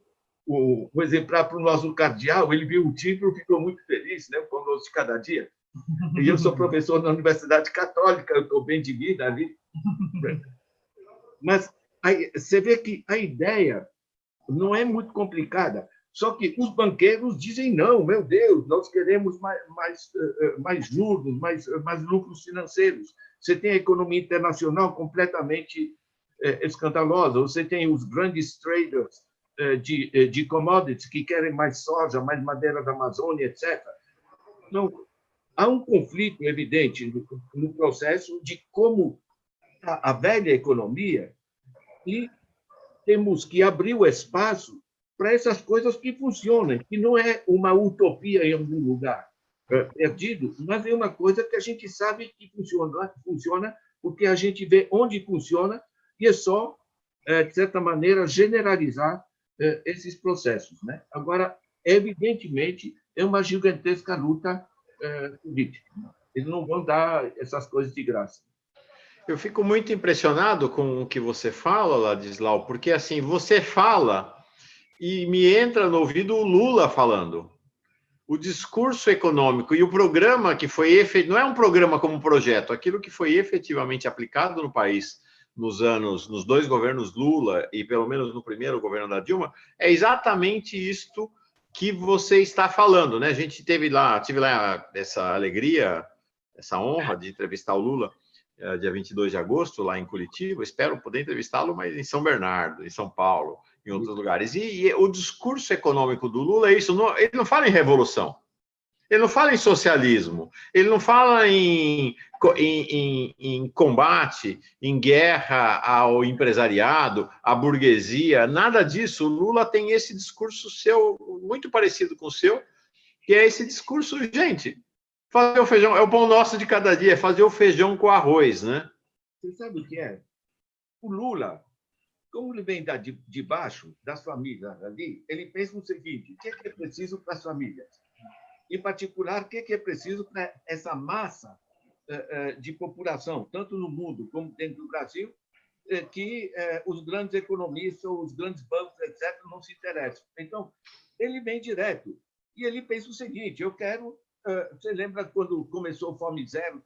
exemplar para o nosso cardeal, ele viu o título e ficou muito feliz, né? O Pão Nosso de Cada Dia. E eu sou professor na Universidade Católica, eu estou bem de vida ali. Mas aí, você vê que a ideia não é muito complicada, só que os banqueiros dizem não, meu Deus, nós queremos mais juros, mais lucros financeiros. Você tem a economia internacional completamente escandalosa, você tem os grandes traders de commodities que querem mais soja, mais madeira da Amazônia, etc. Então, há um conflito evidente no processo de como a velha economia, e temos que abrir o espaço para essas coisas que funcionem, que não é uma utopia em algum lugar perdido, mas é uma coisa que a gente sabe que funciona porque a gente vê onde funciona e é só, de certa maneira, generalizar esses processos. Né? Agora, evidentemente, é uma gigantesca luta política. Eles não vão dar essas coisas de graça. Eu fico muito impressionado com o que você fala, Ladislau, porque assim, você fala e me entra no ouvido o Lula falando. O discurso econômico e o programa que foi efetivamente, não é um programa como um projeto, aquilo que foi efetivamente aplicado no país nos dois governos Lula e pelo menos no primeiro governo da Dilma, é exatamente isto que você está falando, né? A gente tive lá essa alegria, essa honra de entrevistar o Lula dia 22 de agosto, lá em Curitiba. Espero poder entrevistá-lo, mas em São Bernardo, em São Paulo, em outros lugares. E o discurso econômico do Lula é isso. Ele não fala em revolução, ele não fala em socialismo, ele não fala em combate, em guerra ao empresariado, à burguesia, nada disso. O Lula tem esse discurso seu, muito parecido com o seu, que é esse discurso, gente, fazer o feijão, é o pão nosso de cada dia, é fazer o feijão com arroz, né? Você sabe o que é? O Lula, como ele vem de baixo, das famílias ali, ele pensa no seguinte: o que é preciso para as famílias? Em particular, o que é preciso para essa massa de população, tanto no mundo como dentro do Brasil, que os grandes economistas, os grandes bancos, etc., não se interessam. Então, ele vem direto e ele pensa o seguinte: eu quero. Você lembra quando começou o Fome Zero?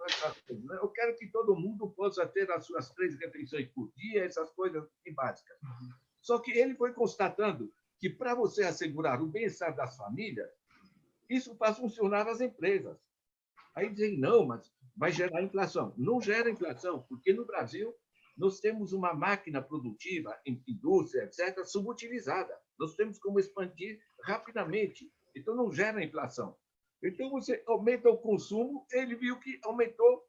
Eu quero que todo mundo possa ter as suas 3 refeições por dia, essas coisas básicas. Só que ele foi constatando que, para você assegurar o bem-estar das famílias, isso faz funcionar as empresas. Aí dizem, não, mas vai gerar inflação. Não gera inflação, porque no Brasil nós temos uma máquina produtiva, indústria, etc., subutilizada. Nós temos como expandir rapidamente. Então, não gera inflação. Então, você aumenta o consumo, ele viu que aumentou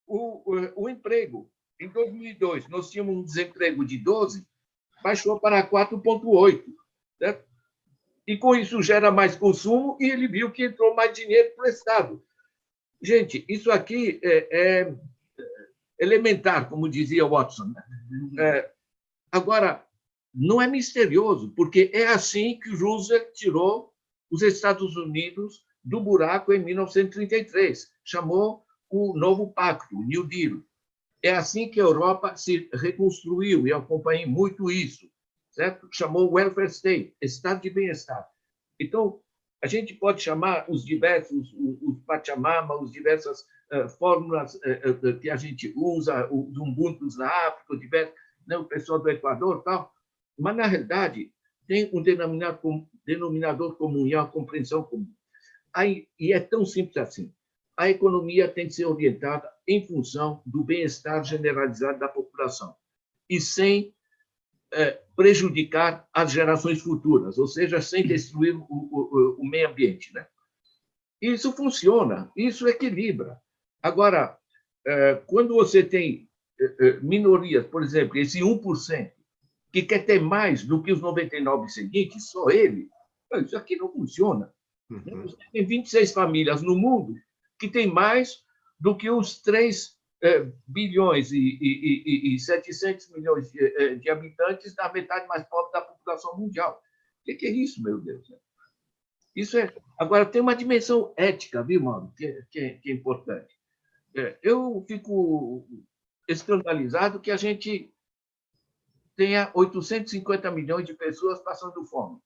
o emprego. Em 2002, nós tínhamos um desemprego de 12%, baixou para 4,8%. Certo? E, com isso, gera mais consumo e ele viu que entrou mais dinheiro para o Estado. Gente, isso aqui é elementar, como dizia Watson. Agora, não é misterioso, porque é assim que Roosevelt tirou os Estados Unidos do buraco em 1933. Chamou o novo pacto, o New Deal. É assim que a Europa se reconstruiu, e eu acompanhei muito isso, certo? Chamou welfare state, estado de bem-estar. Então, a gente pode chamar os diversos, os Pachamama, as diversas fórmulas que a gente usa, os Ubuntus na África, o pessoal do Equador e tal, mas, na realidade, tem um denominador comum e uma compreensão comum. E é tão simples assim. A economia tem que ser orientada em função do bem-estar generalizado da população e sem prejudicar as gerações futuras, ou seja, sem destruir o meio ambiente. Né? Isso funciona, isso equilibra. Agora, quando você tem minorias, por exemplo, esse 1%, que quer ter mais do que os 99% seguintes, só ele, isso aqui não funciona. Você tem 26 famílias no mundo que têm mais do que os 3 bilhões e 700 milhões de habitantes da metade mais pobre da população mundial. O que é isso, meu Deus? Isso é... Agora, tem uma dimensão ética, viu, Mauro, que é importante. Eu fico escandalizado que a gente tenha 850 milhões de pessoas passando fome.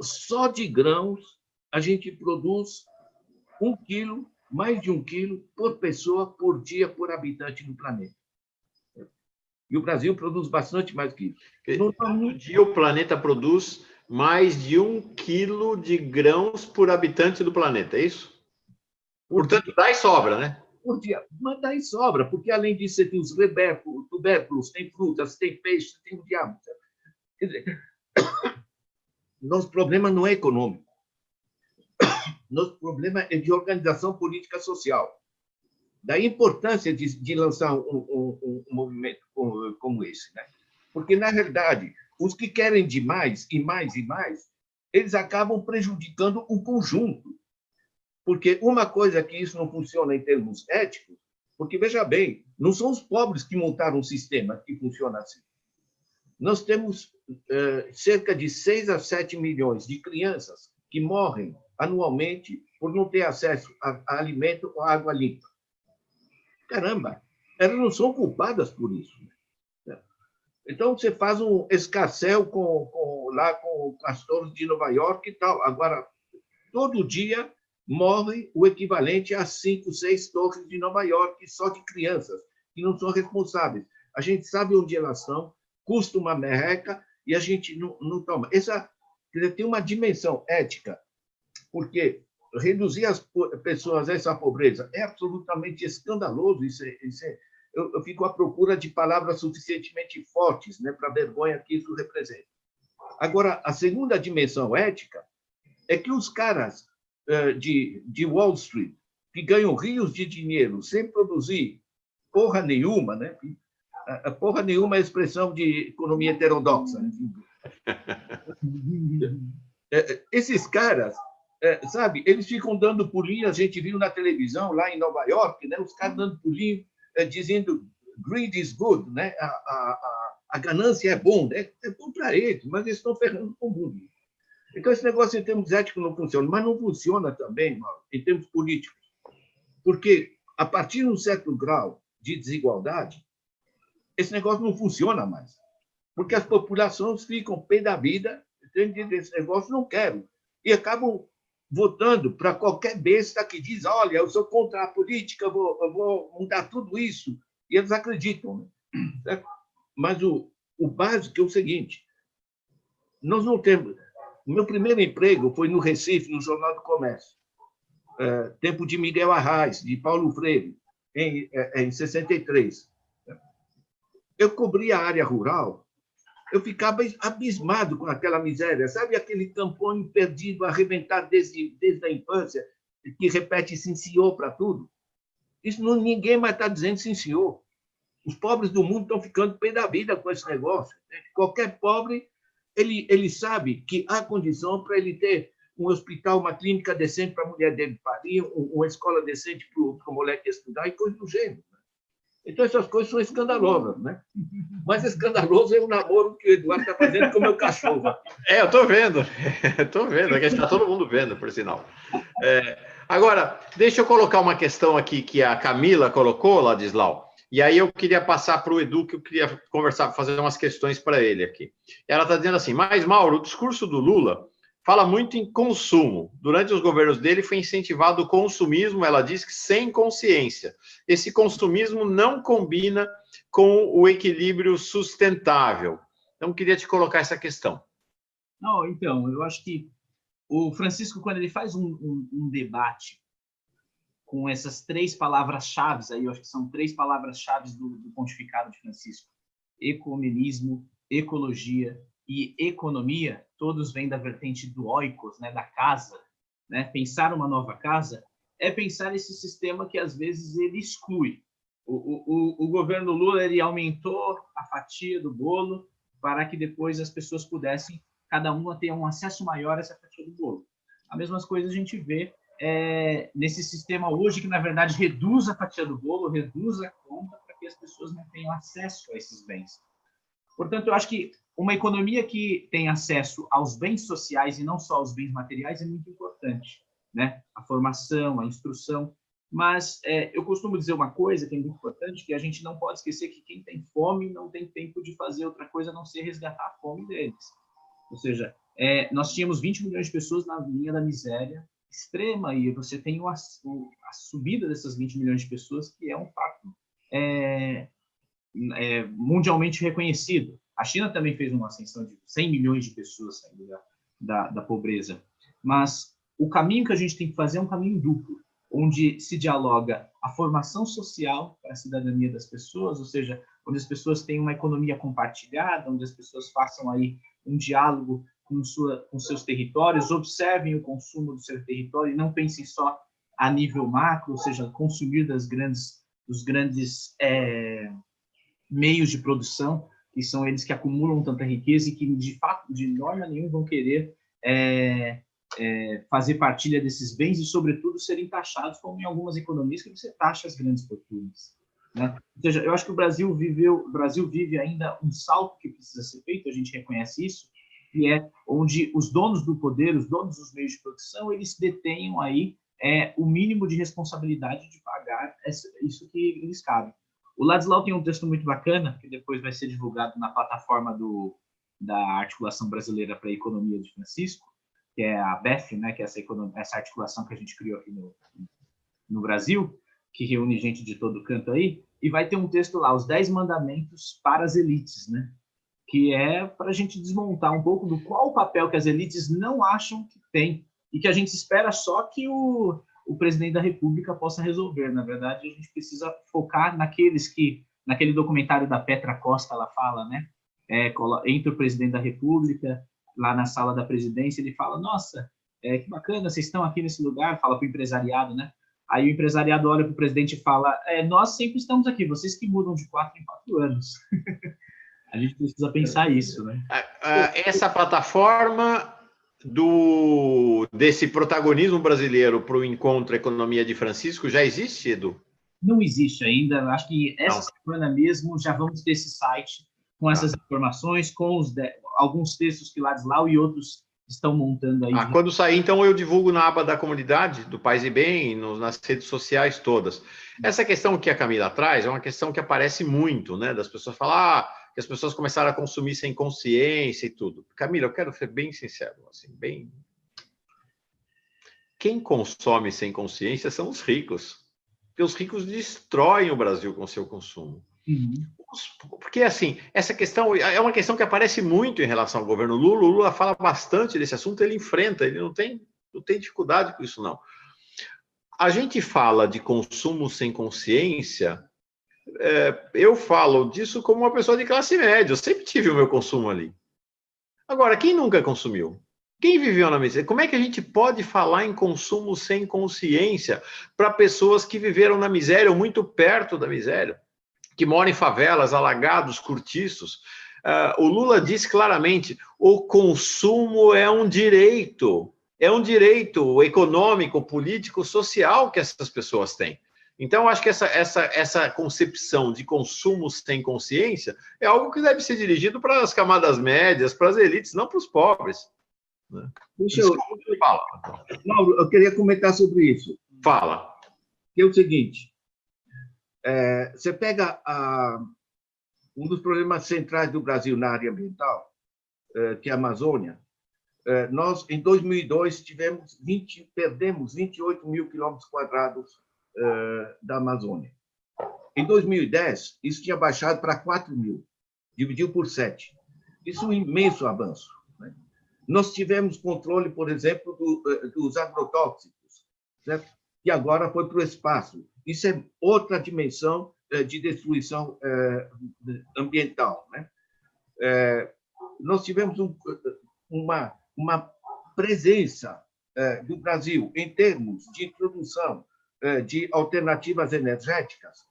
Só de grãos, a gente produz 1 quilo, mais de 1 quilo por pessoa, por dia, por habitante no planeta. E o Brasil produz bastante mais que isso. Todo dia o planeta produz mais de 1 quilo de grãos por habitante do planeta, é isso? Portanto, dá e sobra, né? Por dia. Mas dá e sobra, porque, além disso, você tem os tubérculos, tem frutas, tem peixe, tem o diabo. Quer dizer, nosso problema não é econômico. Nosso problema é de organização política social. Da importância de lançar um movimento como esse. Né? Porque, na realidade, os que querem de mais, e mais, e mais, eles acabam prejudicando o conjunto. Porque uma coisa que isso não funciona em termos éticos, porque, veja bem, não são os pobres que montaram um sistema que funciona assim. Nós temos cerca de 6 a 7 milhões de crianças que morrem anualmente por não ter acesso a alimento ou água limpa. Caramba, elas não são culpadas por isso. Então, você faz um escarcéu lá com as torres de Nova York e tal. Agora, todo dia morre o equivalente a 5, 6 torres de Nova York só de crianças, que não são responsáveis. A gente sabe onde elas estão, custa uma merreca e a gente não toma. Tem uma dimensão ética, porque reduzir as pessoas a essa pobreza é absolutamente escandaloso. Eu fico à procura de palavras suficientemente fortes, né, para a vergonha que isso representa. Agora, a segunda dimensão ética é que os caras de Wall Street, que ganham rios de dinheiro sem produzir porra nenhuma, né? Porra nenhuma é a expressão de economia heterodoxa. Né? Esses caras, sabe, eles ficam dando pulinho, a gente viu na televisão, lá em Nova York, né? Os caras dando pulinho, dizendo greed is good, né? A ganância é bom, né? É bom para eles, mas eles estão ferrando com o mundo. Então, esse negócio em termos éticos não funciona, mas não funciona também, Mauro, em termos políticos, porque, a partir de um certo grau de desigualdade, esse negócio não funciona mais, porque as populações ficam pé da vida, esse negócio não quero, e acabam votando para qualquer besta que diz, olha, eu sou contra a política, eu vou mudar tudo isso, e eles acreditam. Né? Mas o básico é o seguinte, nós não temos... O meu primeiro emprego foi no Recife, no Jornal do Comércio, tempo de Miguel Arraes, de Paulo Freire, em 63. Eu cobri a área rural Eu ficava abismado com aquela miséria, sabe? Aquele camponho perdido, arrebentado desde a infância, que repete sim, senhor para tudo. Isso não, ninguém mais está dizendo sim, senhor. Os pobres do mundo estão ficando pé da vida com esse negócio. Qualquer pobre, ele sabe que há condição para ele ter um hospital, uma clínica decente para a mulher dele parir, uma escola decente para o moleque estudar e coisa do gênero. Então, essas coisas são escandalosas, né? Mais escandaloso é o namoro que o Eduardo está fazendo com o meu cachorro. Eu estou vendo. Estou vendo. Aqui está todo mundo vendo, por sinal. Agora, deixa eu colocar uma questão aqui que a Camila colocou, Ladislau, e aí eu queria passar para o Edu, que eu queria conversar, fazer umas questões para ele aqui. Ela está dizendo assim, mas, Mauro, o discurso do Lula fala muito em consumo. Durante os governos dele foi incentivado o consumismo, ela diz que sem consciência. Esse consumismo não combina com o equilíbrio sustentável. Então, queria te colocar essa questão. Não, então, eu acho que o Francisco, quando ele faz um debate com essas 3 palavras-chave, aí eu acho que são 3 palavras-chave do pontificado de Francisco: ecumenismo, ecologia e economia, todos vêm da vertente do oikos, né, da casa, né? Pensar uma nova casa é pensar esse sistema que às vezes ele exclui. O governo Lula ele aumentou a fatia do bolo para que depois as pessoas pudessem, cada uma, ter um acesso maior a essa fatia do bolo. As mesmas coisas a gente vê nesse sistema hoje, que na verdade reduz a fatia do bolo, reduz a conta para que as pessoas não tenham acesso a esses bens. Portanto, eu acho que uma economia que tem acesso aos bens sociais e não só aos bens materiais é muito importante, né? A formação, a instrução. Mas eu costumo dizer uma coisa que é muito importante, que a gente não pode esquecer que quem tem fome não tem tempo de fazer outra coisa a não ser resgatar a fome deles. Ou seja, nós tínhamos 20 milhões de pessoas na linha da miséria extrema e você tem a subida dessas 20 milhões de pessoas, que é um fato mundialmente reconhecido. A China também fez uma ascensão de 100 milhões de pessoas saindo da pobreza. Mas o caminho que a gente tem que fazer é um caminho duplo, onde se dialoga a formação social para a cidadania das pessoas, ou seja, onde as pessoas tenham uma economia compartilhada, onde as pessoas façam aí um diálogo com seus territórios, observem o consumo do seu território e não pensem só a nível macro, ou seja, consumir dos grandes meios de produção, que são eles que acumulam tanta riqueza e que, de fato, de norma nenhuma, vão querer fazer partilha desses bens e, sobretudo, serem taxados, como em algumas economias que você taxa as grandes fortunas, né? Ou seja, eu acho que o Brasil vive ainda um salto que precisa ser feito, a gente reconhece isso, que é onde os donos do poder, os donos dos meios de produção, eles detenham aí o mínimo de responsabilidade de pagar isso que eles cabem. O Ladislau tem um texto muito bacana, que depois vai ser divulgado na plataforma da Articulação Brasileira para a Economia de Francisco, que é a BEF, né, que é essa articulação que a gente criou aqui no Brasil, que reúne gente de todo canto aí, e vai ter um texto lá, os 10 mandamentos para as elites, né, que é para a gente desmontar um pouco do qual o papel que as elites não acham que tem, e que a gente espera só que o presidente da República possa resolver. Na verdade, a gente precisa focar naquele documentário da Petra Costa, ela fala, né? Entra o presidente da República, lá na sala da presidência, ele fala, nossa, que bacana, vocês estão aqui nesse lugar, fala para o empresariado, né? Aí o empresariado olha para o presidente e fala, nós sempre estamos aqui, vocês que mudam de 4 em 4 anos. A gente precisa pensar isso, né? Essa plataforma desse protagonismo brasileiro para o Encontro Economia de Francisco já existe, Edu? Não existe ainda. Acho que essa semana mesmo já vamos ter esse site com essas informações, com alguns textos que Ladislau e outros estão montando aí. Quando sair, então, eu divulgo na aba da comunidade, do Paz e Bem, nas redes sociais todas. Essa questão que a Camila traz é uma questão que aparece muito, né? Das pessoas falar que as pessoas começaram a consumir sem consciência e tudo. Camila, eu quero ser bem sincero, assim, quem consome sem consciência são os ricos, porque os ricos destroem o Brasil com seu consumo. Uhum. Porque, assim, essa questão é uma questão que aparece muito em relação ao governo Lula. O Lula fala bastante desse assunto, ele enfrenta, ele não tem dificuldade com isso, não. A gente fala de consumo sem consciência eu falo disso como uma pessoa de classe média, eu sempre tive o meu consumo ali. Agora, quem nunca consumiu? Quem viveu na miséria? Como é que a gente pode falar em consumo sem consciência para pessoas que viveram na miséria ou muito perto da miséria, que moram em favelas, alagados, cortiços? O Lula disse claramente: o consumo é um direito econômico, político, social que essas pessoas têm. Então, acho que essa concepção de consumo sem consciência é algo que deve ser dirigido para as camadas médias, para as elites, não para os pobres. Fala. Mauro, eu queria comentar sobre isso. Fala. Que é o seguinte, você pega um dos problemas centrais do Brasil na área ambiental, que é a Amazônia. Nós, em 2002, perdemos 28 mil quilômetros quadrados da Amazônia. Em 2010, isso tinha baixado para 4 mil, dividiu por 7. Isso é um imenso avanço. Nós tivemos controle, por exemplo, dos agrotóxicos, certo? Que agora foi para o espaço. Isso é outra dimensão de destruição ambiental, né? Nós tivemos uma presença do Brasil em termos de introdução de alternativas energéticas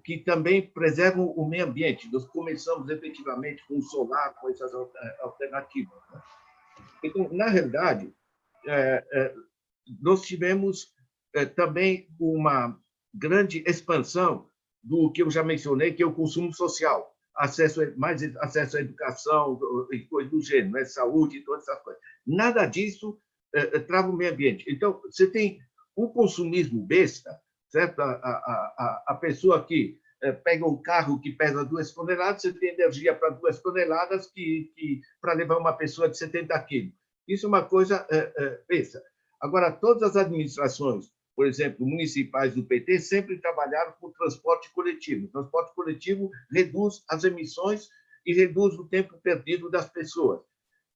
que também preservam o meio ambiente. Nós começamos efetivamente com o solar, com essas alternativas, né? Então, na realidade, nós tivemos também uma grande expansão do que eu já mencionei, que é o consumo social, mais acesso à educação e coisas do gênero, né? Saúde e todas essas coisas. Nada disso trava o meio ambiente. Então, você tem o consumismo besta, certo? A pessoa que pega um carro que pesa 2 toneladas, você tem energia para 2 toneladas para levar uma pessoa de 70 quilos. Isso é uma coisa besta. Agora, todas as administrações, por exemplo, municipais do PT, sempre trabalharam com transporte coletivo. O transporte coletivo reduz as emissões e reduz o tempo perdido das pessoas.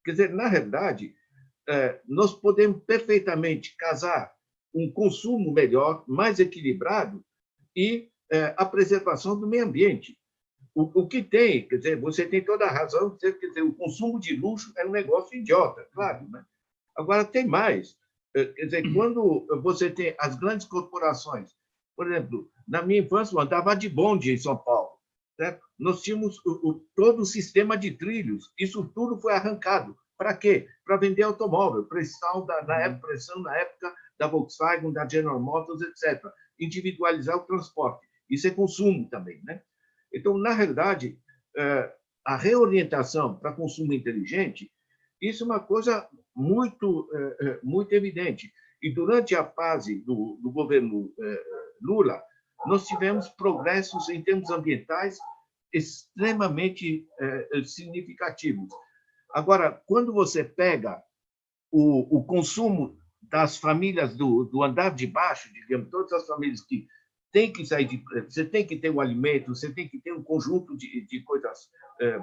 Quer dizer, na realidade, nós podemos perfeitamente casar um consumo melhor, mais equilibrado, e a preservação do meio ambiente. O que tem, quer dizer, você tem toda a razão, quer dizer, o consumo de luxo é um negócio idiota, claro, né? Agora, tem mais. Quer dizer, quando você tem as grandes corporações, por exemplo, na minha infância, eu andava de bonde em São Paulo, certo? Nós tínhamos todo o sistema de trilhos, isso tudo foi arrancado. Para quê? Para vender automóvel, pressão na época da Volkswagen, da General Motors, etc. Individualizar o transporte. Isso é consumo também, né? Então, na realidade, a reorientação para consumo inteligente, isso é uma coisa muito evidente. E durante a fase do governo Lula, nós tivemos progressos em termos ambientais extremamente significativos. Agora, quando você pega o consumo das famílias do andar de baixo, digamos, todas as famílias que têm que sair você tem que ter um alimento, você tem que ter um conjunto de coisas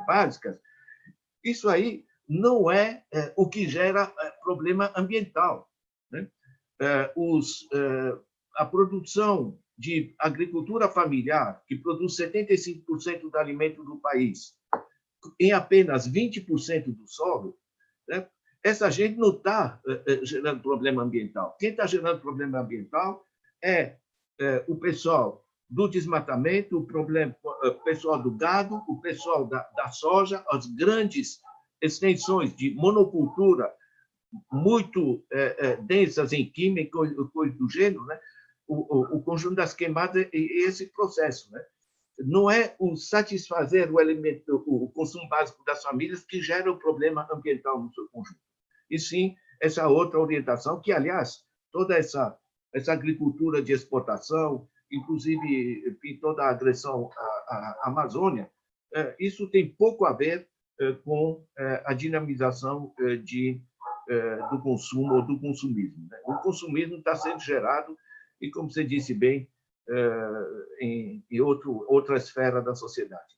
básicas, isso aí não é o que gera problema ambiental, né? A produção de agricultura familiar, que produz 75% do alimento do país, em apenas 20% do solo, né? Essa gente não está gerando problema ambiental. Quem está gerando problema ambiental é o pessoal do desmatamento, o pessoal do gado, o pessoal da soja, as grandes extensões de monocultura muito densas em química e coisa do gênero, né? O conjunto das queimadas e esse processo, né? Não é o satisfazer o consumo básico das famílias que gera o problema ambiental no seu conjunto. E sim, essa outra orientação, que, aliás, toda essa agricultura de exportação, inclusive toda a agressão à Amazônia, isso tem pouco a ver com a dinamização do consumo ou do consumismo, né? O consumismo está sendo gerado, e, como você disse bem, em outra esfera da sociedade.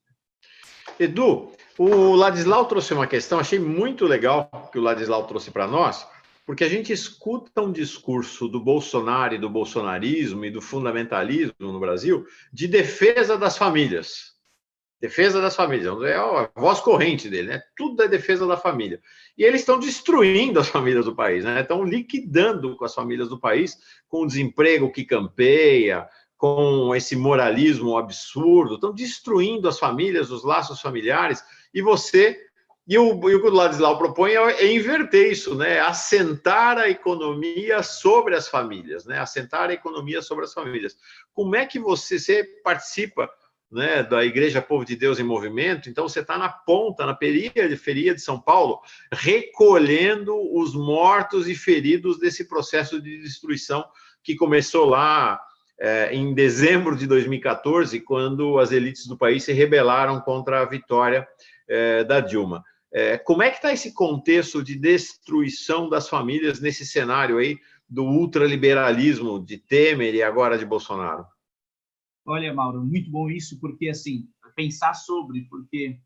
Edu, o Ladislau trouxe uma questão, achei muito legal que o Ladislau trouxe para nós, porque a gente escuta um discurso do Bolsonaro e do bolsonarismo e do fundamentalismo no Brasil de defesa das famílias. Defesa das famílias, é a voz corrente dele, né? Tudo é defesa da família. E eles estão destruindo as famílias do país, né? Estão liquidando com as famílias do país, com o desemprego que campeia, com esse moralismo absurdo, estão destruindo as famílias, os laços familiares, e o que o Ladislau propõe é inverter isso, né? Assentar a economia sobre as famílias, né? Assentar a economia sobre as famílias. Como é que você participa, né, da Igreja Povo de Deus em Movimento? Então você está na ponta, na periferia de São Paulo, recolhendo os mortos e feridos desse processo de destruição que começou lá em dezembro de 2014, quando as elites do país se rebelaram contra a vitória da Dilma. Como é que está esse contexto de destruição das famílias nesse cenário aí do ultraliberalismo de Temer e agora de Bolsonaro? Olha, Mauro, muito bom isso, porque, assim, pensar sobre, porque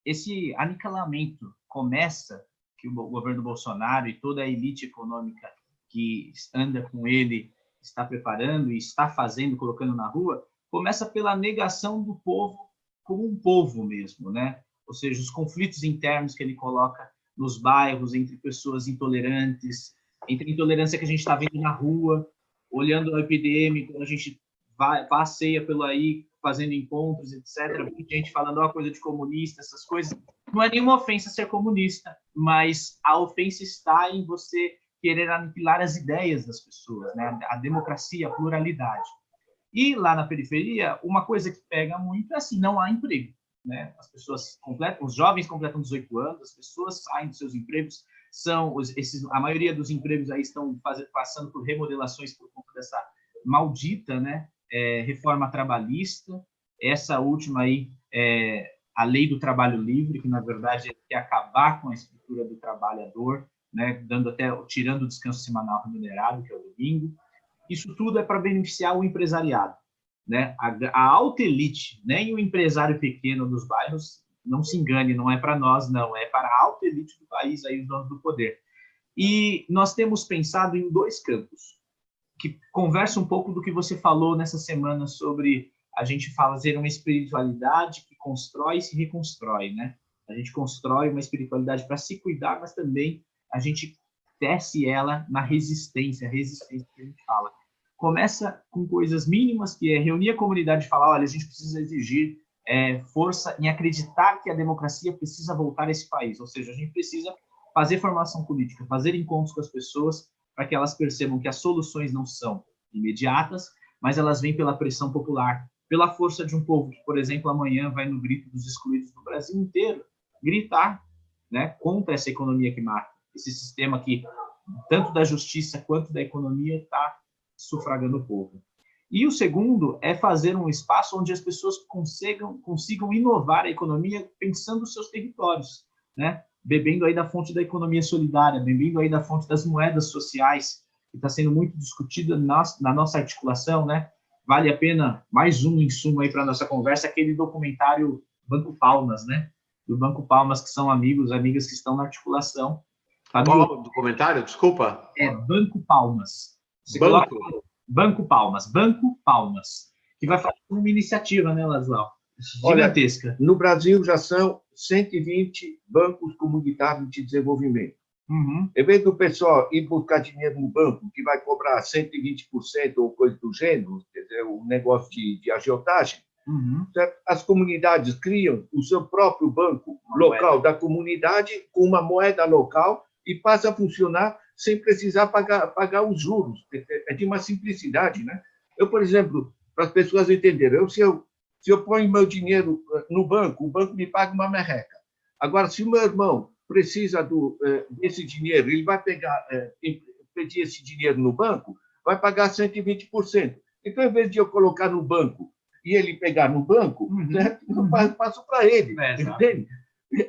esse aniquilamento começa, que o governo Bolsonaro e toda a elite econômica que anda com ele está preparando e está fazendo, colocando na rua, começa pela negação do povo como um povo mesmo, né? Ou seja, os conflitos internos que ele coloca nos bairros, entre pessoas intolerantes, entre a intolerância que a gente está vendo na rua, olhando o epidêmico, quando a gente passeia pelo aí, fazendo encontros, etc. Gente falando coisa de comunista, essas coisas. Não é nenhuma ofensa ser comunista, mas a ofensa está em você querer aniquilar as ideias das pessoas, né? A democracia, a pluralidade. E lá na periferia, uma coisa que pega muito é assim, não há emprego, né? As pessoas os jovens completam 18 anos, as pessoas saem dos seus empregos, a maioria dos empregos aí estão passando por remodelações por conta dessa maldita, né, reforma trabalhista. Essa última aí a lei do trabalho livre, que na verdade quer acabar com a estrutura do trabalhador, né, tirando o descanso semanal remunerado, que é o domingo. Isso tudo é para beneficiar o empresariado, né? A alta elite, nem o empresário pequeno dos bairros, não se engane, não é para nós, não, é para a alta elite do país, aí os donos do poder. E nós temos pensado em dois campos, que conversa um pouco do que você falou nessa semana sobre a gente fazer uma espiritualidade que constrói e se reconstrói, né? A gente constrói uma espiritualidade para se cuidar, mas também a gente tece ela na resistência, a resistência que a gente fala. Começa com coisas mínimas, que é reunir a comunidade e falar, olha, a gente precisa exigir força em acreditar que a democracia precisa voltar a esse país, ou seja, a gente precisa fazer formação política, fazer encontros com as pessoas para que elas percebam que as soluções não são imediatas, mas elas vêm pela pressão popular, pela força de um povo que, por exemplo, amanhã vai no grito dos excluídos do Brasil inteiro, gritar, né, contra essa economia que mata, esse sistema que, tanto da justiça quanto da economia, está sufragando o povo. E o segundo é fazer um espaço onde as pessoas consigam inovar a economia pensando os seus territórios, né? Bebendo aí da fonte da economia solidária, bebendo aí da fonte das moedas sociais, que está sendo muito discutida na nossa articulação, né? Vale a pena mais um insumo aí para a nossa conversa, aquele documentário Banco Palmas, né? Do Banco Palmas, que são amigas que estão na articulação. Qual documentário? Desculpa. Banco Palmas. Banco Palmas, que vai fazer uma iniciativa, né, Ladislau? Gigantesca. Olha, no Brasil já são 120 bancos comunitários de desenvolvimento. Uhum. Em vez do pessoal ir buscar dinheiro no banco, que vai cobrar 120% ou coisa do gênero, quer dizer, um negócio de agiotagem, as comunidades criam o seu próprio banco local da comunidade com uma moeda local e passa a funcionar sem precisar pagar os juros. É de uma simplicidade, né? Eu, por exemplo, para as pessoas entenderem, se eu ponho meu dinheiro no banco, o banco me paga uma merreca. Agora, se o meu irmão precisa desse dinheiro, ele vai pedir esse dinheiro no banco, vai pagar 120%. Então, em vez de eu colocar no banco e ele pegar no banco, né, eu passo para ele. Entende?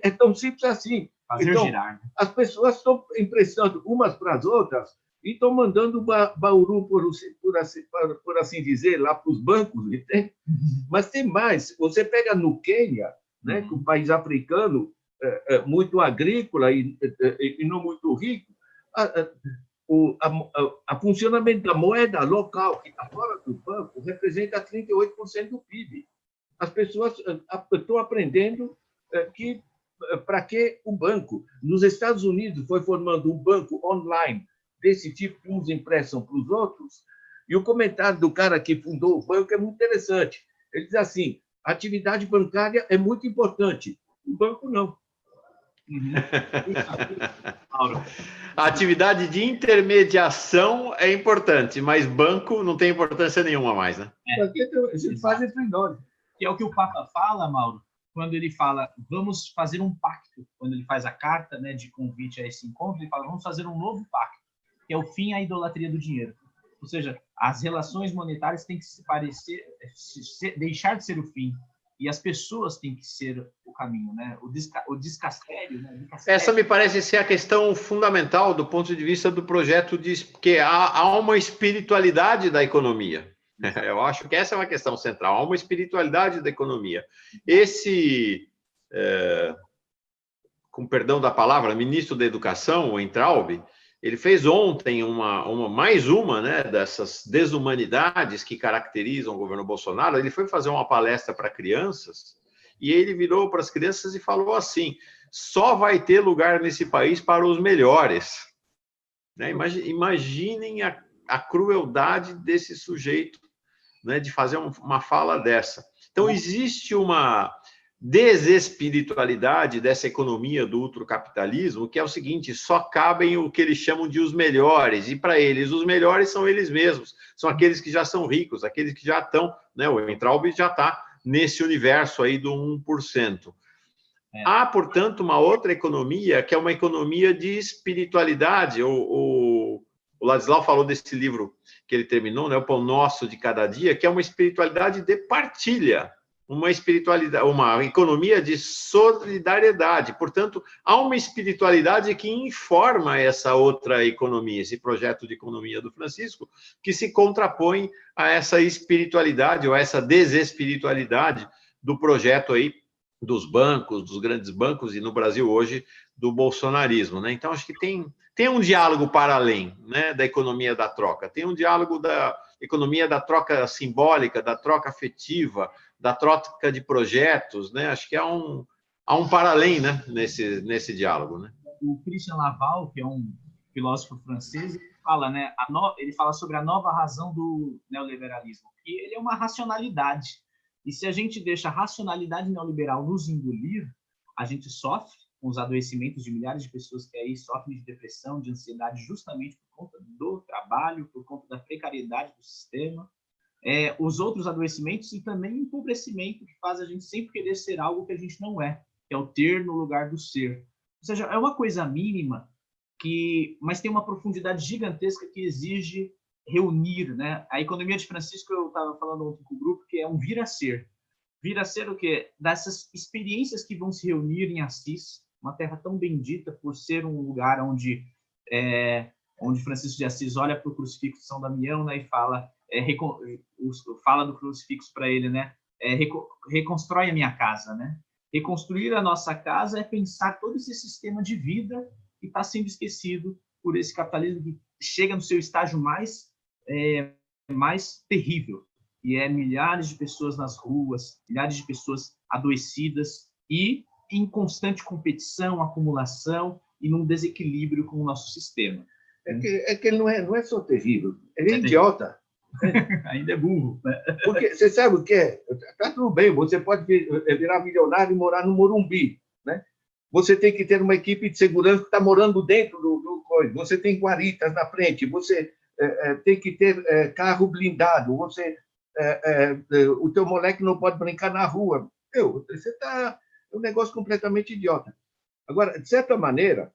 É tão simples assim. Fazer então, girar, né? As pessoas estão emprestando umas para as outras e estão mandando bauru, por assim dizer, lá para os bancos, entende? Mas tem mais. Você pega no Quênia, né, que é um país africano muito agrícola e não muito rico, a funcionamento da moeda local, que está fora do banco, representa 38% do PIB. As pessoas estão aprendendo que para que o banco? Nos Estados Unidos foi formando um banco online desse tipo que uns emprestam para os outros, e o comentário do cara que fundou o banco é muito interessante. Ele diz assim, a atividade bancária é muito importante, o banco não. A atividade de intermediação é importante, mas banco não tem importância nenhuma mais, né? A gente faz entre nós. Que é o que o Papa fala, Mauro, quando ele fala, vamos fazer um pacto, quando ele faz a carta, né, de convite a esse encontro, ele fala, vamos fazer um novo pacto, que é o fim à idolatria do dinheiro. Ou seja, as relações monetárias têm que se parecer, deixar de ser o fim, e as pessoas têm que ser o caminho, né? O descastério, né? Essa me parece ser a questão fundamental do ponto de vista do projeto, que há uma espiritualidade da economia. Eu acho que essa é uma questão central, há uma espiritualidade da economia. Esse, com perdão da palavra, ministro da Educação, o Weintraub, ele fez ontem mais uma, né, dessas desumanidades que caracterizam o governo Bolsonaro. Ele foi fazer uma palestra para crianças e ele virou para as crianças e falou assim, só vai ter lugar nesse país para os melhores. Né? Imaginem a crueldade desse sujeito, né, de fazer uma fala dessa. Então, existe uma desespiritualidade dessa economia do ultracapitalismo, que é o seguinte, só cabem o que eles chamam de os melhores, e para eles, os melhores são eles mesmos, são aqueles que já são ricos, aqueles que já estão, né, o Weintraub já está nesse universo aí do 1%. Há, portanto, uma outra economia, que é uma economia de espiritualidade. O Ladislau falou desse livro que ele terminou, né, O Pão Nosso de Cada Dia, que é uma espiritualidade de partilha, uma espiritualidade, uma economia de solidariedade. Portanto, há uma espiritualidade que informa essa outra economia, esse projeto de economia do Francisco, que se contrapõe a essa espiritualidade ou a essa desespiritualidade do projeto aí dos bancos, dos grandes bancos, e no Brasil hoje do bolsonarismo, né? Então, acho que tem um diálogo para além, né, da economia da troca, tem um diálogo da economia da troca simbólica, da troca afetiva, da troca de projetos, né? Acho que há um para além, né, nesse diálogo, né? O Christian Laval, que é um filósofo francês, ele fala, né, ele fala sobre a nova razão do neoliberalismo, que ele é uma racionalidade. E se a gente deixa a racionalidade neoliberal nos engolir, a gente sofre com os adoecimentos de milhares de pessoas que aí sofrem de depressão, de ansiedade, justamente por conta do trabalho, por conta da precariedade do sistema, os outros adoecimentos e também o empobrecimento que faz a gente sempre querer ser algo que a gente não é, que é o ter no lugar do ser. Ou seja, é uma coisa mínima, mas tem uma profundidade gigantesca que exige reunir, né? A economia de Francisco, eu estava falando ontem com o grupo, que é um vir a ser. Vir a ser o quê? Dessas experiências que vão se reunir em Assis, uma terra tão bendita por ser um lugar onde Francisco de Assis olha para o crucifixo de São Damião, né, e fala do crucifixo para ele, né? Reconstrói a minha casa, né? Reconstruir a nossa casa é pensar todo esse sistema de vida que está sendo esquecido por esse capitalismo que chega no seu estágio mais terrível, e milhares de pessoas nas ruas, milhares de pessoas adoecidas e em constante competição, acumulação e num desequilíbrio com o nosso sistema. É que ele não é só terrível, ele é idiota. Ainda é burro. Né? Porque você sabe o que é? Está tudo bem, você pode virar milionário e morar no Morumbi, né? Você tem que ter uma equipe de segurança que está morando dentro do coisa. Você tem guaritas na frente, você tem que ter carro blindado, o teu moleque não pode brincar na rua. Você está... É um negócio completamente idiota. Agora, de certa maneira,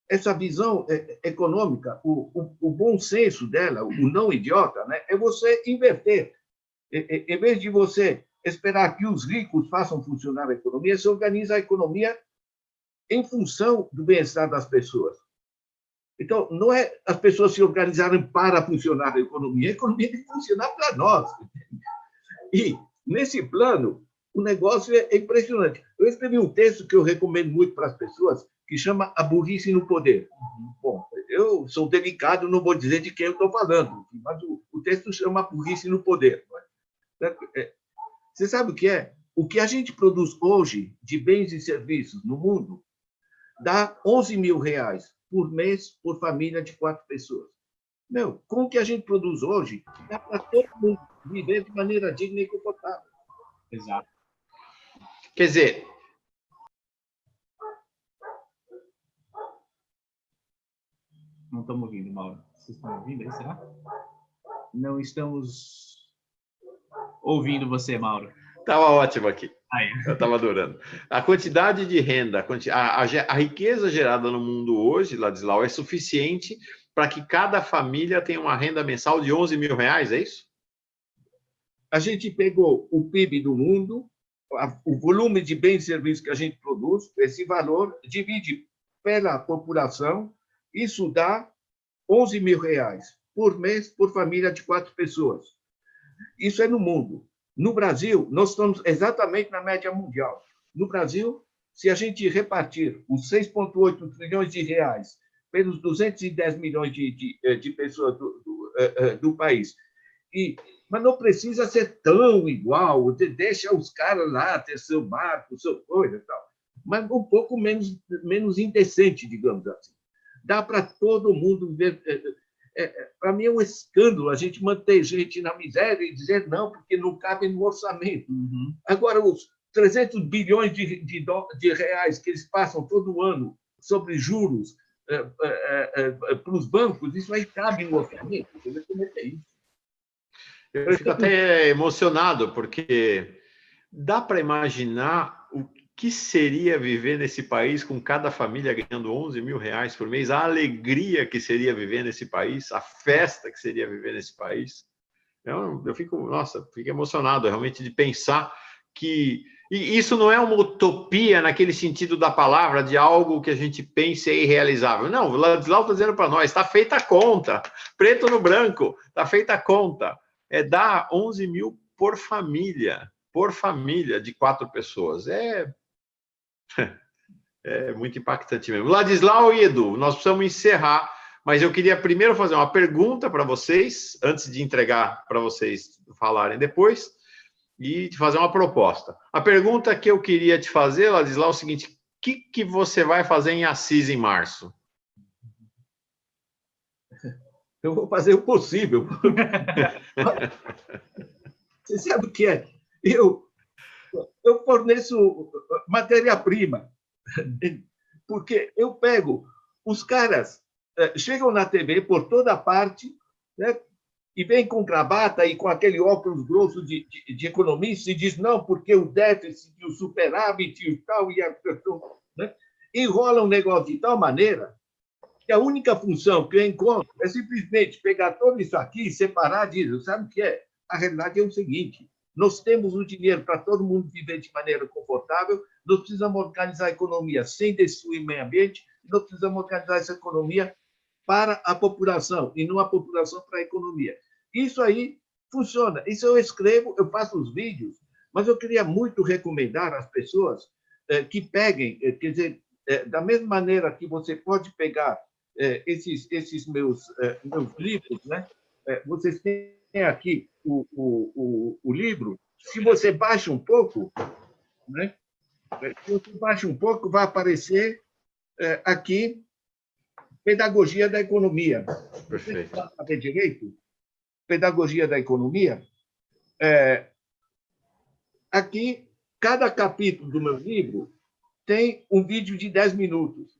essa visão econômica, o bom senso dela, o não idiota, né, é você inverter. Em vez de você esperar que os ricos façam funcionar a economia, você organiza a economia em função do bem-estar das pessoas. Então, não é as pessoas se organizarem para funcionar a economia tem que funcionar para nós. E, nesse plano, o negócio é impressionante. Eu escrevi um texto que eu recomendo muito para as pessoas, que chama A Burrice no Poder. Bom, eu sou delicado, não vou dizer de quem eu estou falando, mas o texto chama Burrice no Poder. Você sabe o que é? O que a gente produz hoje de bens e serviços no mundo dá 11 mil reais por mês por família de 4 pessoas. Meu, com o que a gente produz hoje, dá para todo mundo viver de maneira digna e confortável. Exato. Quer dizer, Não estamos ouvindo, Mauro. Vocês estão ouvindo aí, será? Não estamos ouvindo você, Mauro. estava ótimo aqui. Aí. Eu estava adorando. A quantidade de renda, a riqueza gerada no mundo hoje, Ladislau, é suficiente para que cada família tenha uma renda mensal de 11 mil reais, é isso? A gente pegou o PIB do mundo, o volume de bens e serviços que a gente produz, esse valor, divide pela população, isso dá 11 mil reais por mês por família de 4 pessoas. Isso é no mundo. No Brasil, nós estamos exatamente na média mundial. No Brasil, se a gente repartir os 6,8 trilhões de reais pelos 210 milhões de pessoas do país, mas não precisa ser tão igual, deixa os caras lá ter seu barco, sua coisa e tal, mas um pouco menos indecente, digamos assim. Dá para todo mundo ver. Para mim é um escândalo a gente manter gente na miséria e dizer não, porque não cabe no orçamento. Uhum. Agora, os 300 bilhões de reais que eles passam todo ano sobre juros para os bancos, isso aí cabe no orçamento. Eu fico até emocionado, porque dá para imaginar o que seria viver nesse país com cada família ganhando 11 mil reais por mês, a alegria que seria viver nesse país, a festa que seria viver nesse país. Eu fico emocionado realmente de pensar que... E isso não é uma utopia naquele sentido da palavra, de algo que a gente pense é irrealizável. Não, o Ladislau está dizendo para nós, está feita a conta, preto no branco, está feita a conta. Dar 11 mil por família de 4 pessoas. É muito impactante mesmo. Ladislau e Edu, nós precisamos encerrar, mas eu queria primeiro fazer uma pergunta para vocês, antes de entregar para vocês falarem depois, e te fazer uma proposta. A pergunta que eu queria te fazer, Ladislau, é o seguinte: o que você vai fazer em Assis em março? Eu vou fazer o possível. Você sabe o que é? Eu forneço matéria-prima, porque eu pego os caras, chegam na TV por toda parte, né, e vem com gravata e com aquele óculos grosso de economista e diz não, porque o déficit, o superávit e tal, né, enrola um negócio de tal maneira que a única função que eu encontro é simplesmente pegar tudo isso aqui, separar e dizer, sabe o que é? A realidade é o seguinte: nós temos o dinheiro para todo mundo viver de maneira confortável, nós precisamos organizar a economia sem destruir o meio ambiente, nós precisamos organizar essa economia para a população e não a população para a economia. Isso aí funciona. Isso eu escrevo, eu faço os vídeos, mas eu queria muito recomendar às pessoas que peguem, quer dizer, da mesma maneira que você pode pegar esses meus livros, né? Vocês têm aqui o livro. Se você baixa um pouco, né? Se você baixa um pouco, vai aparecer aqui Pedagogia da Economia. Perfeito. Você sabe direito? Pedagogia da Economia. Aqui, cada capítulo do meu livro tem um vídeo de 10 minutos.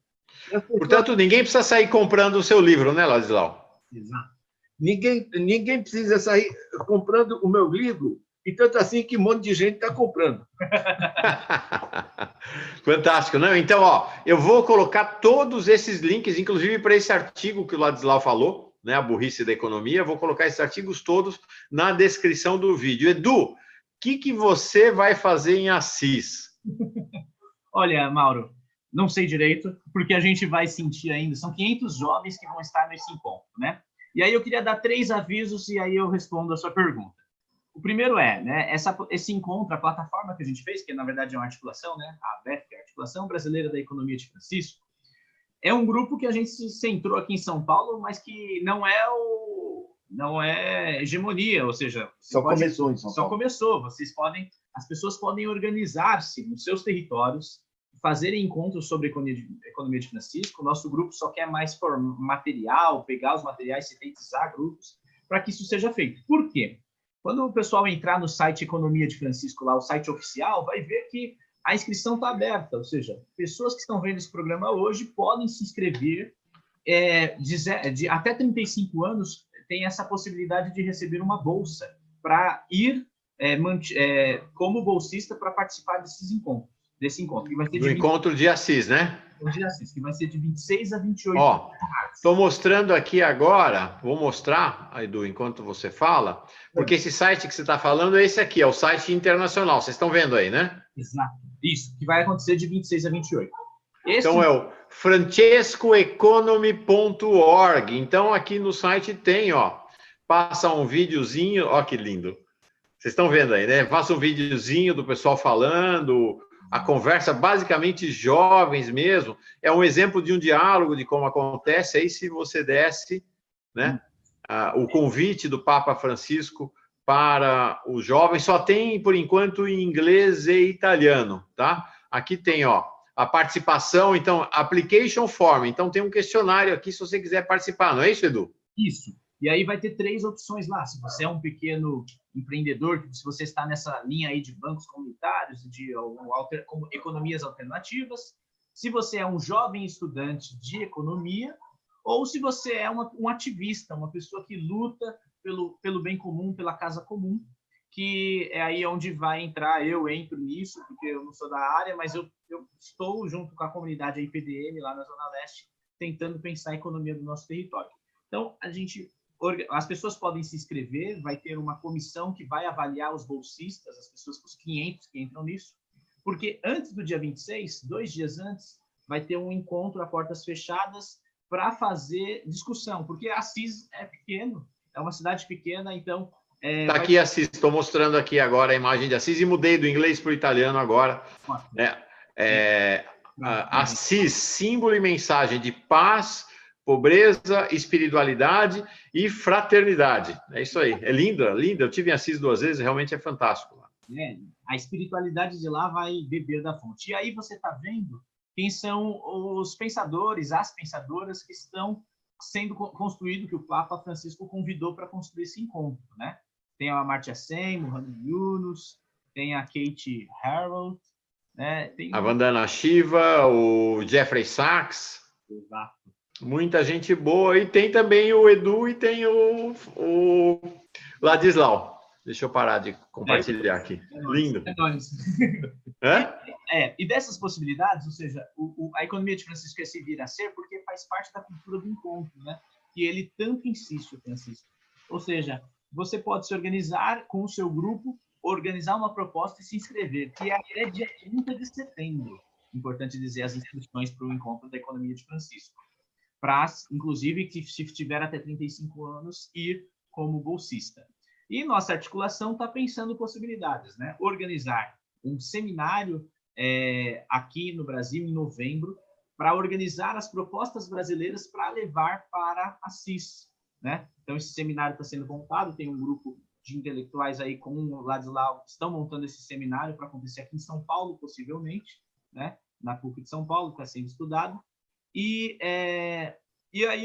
Portanto, ninguém precisa sair comprando o seu livro, né, Ladislau? Exato. Ninguém precisa sair comprando o meu livro, e tanto assim que um monte de gente está comprando. Fantástico, não? Então, eu vou colocar todos esses links, inclusive para esse artigo que o Ladislau falou, né, a burrice da economia. Vou colocar esses artigos todos na descrição do vídeo. Edu, o que você vai fazer em Assis? Olha, Mauro, não sei direito, porque a gente vai sentir ainda. São 500 jovens que vão estar nesse encontro, né? E aí eu queria dar 3 avisos e aí eu respondo a sua pergunta. O primeiro é, né, esse encontro, a plataforma que a gente fez, que na verdade é uma articulação, né, a ABEF, que é a Articulação Brasileira da Economia de Francisco, É um grupo que a gente se centrou aqui em São Paulo, mas que não é hegemonia, ou seja, Só começou em São só Paulo. começou. As pessoas podem organizar-se nos seus territórios, fazerem encontros sobre economia de Francisco. O nosso grupo só quer mais material, pegar os materiais, sintetizar grupos, para que isso seja feito. Por quê? Quando o pessoal entrar no site Economia de Francisco, lá, o site oficial, vai ver que a inscrição está aberta, ou seja, pessoas que estão vendo esse programa hoje podem se inscrever, até 35 anos tem essa possibilidade de receber uma bolsa para ir como bolsista para participar desse encontro, que vai ser do encontro de Assis, né? De Assis, que vai ser de 26 a 28. Ó, estou mostrando aqui agora, vou mostrar, Edu, enquanto você fala, porque esse site que você está falando é esse aqui, é o site internacional, vocês estão vendo aí, né? Exato, isso, que vai acontecer de 26 a 28. Então é o francescoeconomy.org. Então aqui no site tem, ó, passa um videozinho, ó que lindo. Vocês estão vendo aí, né? Passa um videozinho do pessoal falando, a conversa, basicamente jovens mesmo. É um exemplo de um diálogo de como acontece. Aí se você desse, né, o convite do Papa Francisco para os jovens, só tem, por enquanto, em inglês e italiano, tá? Aqui tem, ó, a participação, então, application form. Então, tem um questionário aqui se você quiser participar, não é isso, Edu? Isso. E aí vai ter 3 opções lá. Se você é um pequeno empreendedor, se você está nessa linha aí de bancos comunitários, de economias alternativas, se você é um jovem estudante de economia, ou se você é um ativista, uma pessoa que luta pelo bem comum, pela casa comum, que é aí onde vai entrar, eu entro nisso, porque eu não sou da área, mas eu estou junto com a comunidade IPDM lá na Zona Leste, tentando pensar a economia do nosso território. Então, as pessoas podem se inscrever, vai ter uma comissão que vai avaliar os bolsistas, as pessoas, os 500 que entram nisso, porque antes do dia 26, 2 dias antes, vai ter um encontro a portas fechadas para fazer discussão, porque Assis é pequeno, é uma cidade pequena, então... Está aqui Assis, estou mostrando aqui agora a imagem de Assis e mudei do inglês para o italiano agora. Né? Assis, símbolo e mensagem de paz, pobreza, espiritualidade e fraternidade. É isso aí. É linda, linda. Eu tive em Assis 2 vezes, realmente é fantástico. A espiritualidade de lá vai beber da fonte. E aí você está vendo quem são os pensadores, as pensadoras que estão sendo construído, que o Papa Francisco convidou para construir esse encontro, né? Tem a Amartya Sen, Muhammad Yunus, tem a Kate Harold, né? Tem a Vandana Shiva, o Jeffrey Sachs. Exato. Muita gente boa. E tem também o Edu e tem o Ladislau. Deixa eu parar de compartilhar aqui. Lindo. E dessas possibilidades, ou seja, a economia de Francisco quer se vir a ser porque faz parte da cultura do encontro, né? Que ele tanto insiste, o Francisco. Ou seja, você pode se organizar com o seu grupo, organizar uma proposta e se inscrever, que é dia 30 de setembro. Importante dizer as inscrições para o encontro da economia de Francisco. Para, inclusive, que se tiver até 35 anos, ir como bolsista. E nossa articulação está pensando possibilidades, né? Organizar um seminário aqui no Brasil, em novembro, para organizar as propostas brasileiras para levar para Assis, né? Então, esse seminário está sendo montado, tem um grupo de intelectuais aí com o Ladislau que estão montando esse seminário para acontecer aqui em São Paulo, possivelmente, né? Na PUC de São Paulo, está sendo estudado. E aí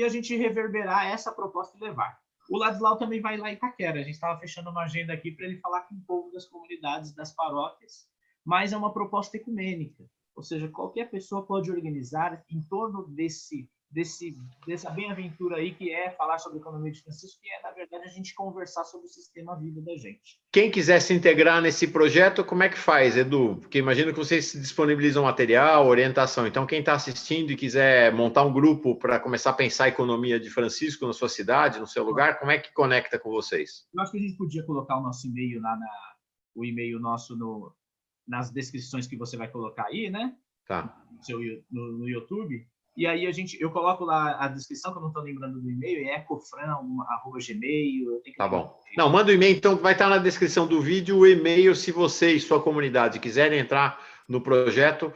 a gente reverberar essa proposta e levar. O Ladislau também vai lá em Itaquera. A gente estava fechando uma agenda aqui para ele falar com o povo das comunidades, das paróquias, mas é uma proposta ecumênica. Ou seja, qualquer pessoa pode organizar em torno dessa bem-aventura aí, que é falar sobre a economia de Francisco, que é, na verdade, a gente conversar sobre o sistema vida da gente. Quem quiser se integrar nesse projeto, como é que faz, Edu? Porque imagino que vocês disponibilizam material, orientação. Então, quem está assistindo e quiser montar um grupo para começar a pensar a economia de Francisco na sua cidade, no seu lugar, como é que conecta com vocês? Eu acho que a gente podia colocar o nosso e-mail lá, o e-mail nosso nas descrições que você vai colocar aí, né? Tá. No YouTube. E aí eu coloco lá a descrição, que eu não estou lembrando do e-mail, é ecofran@gmail. Tá bom. Não, manda o e-mail, então vai estar na descrição do vídeo o e-mail, se você e sua comunidade quiserem entrar no projeto,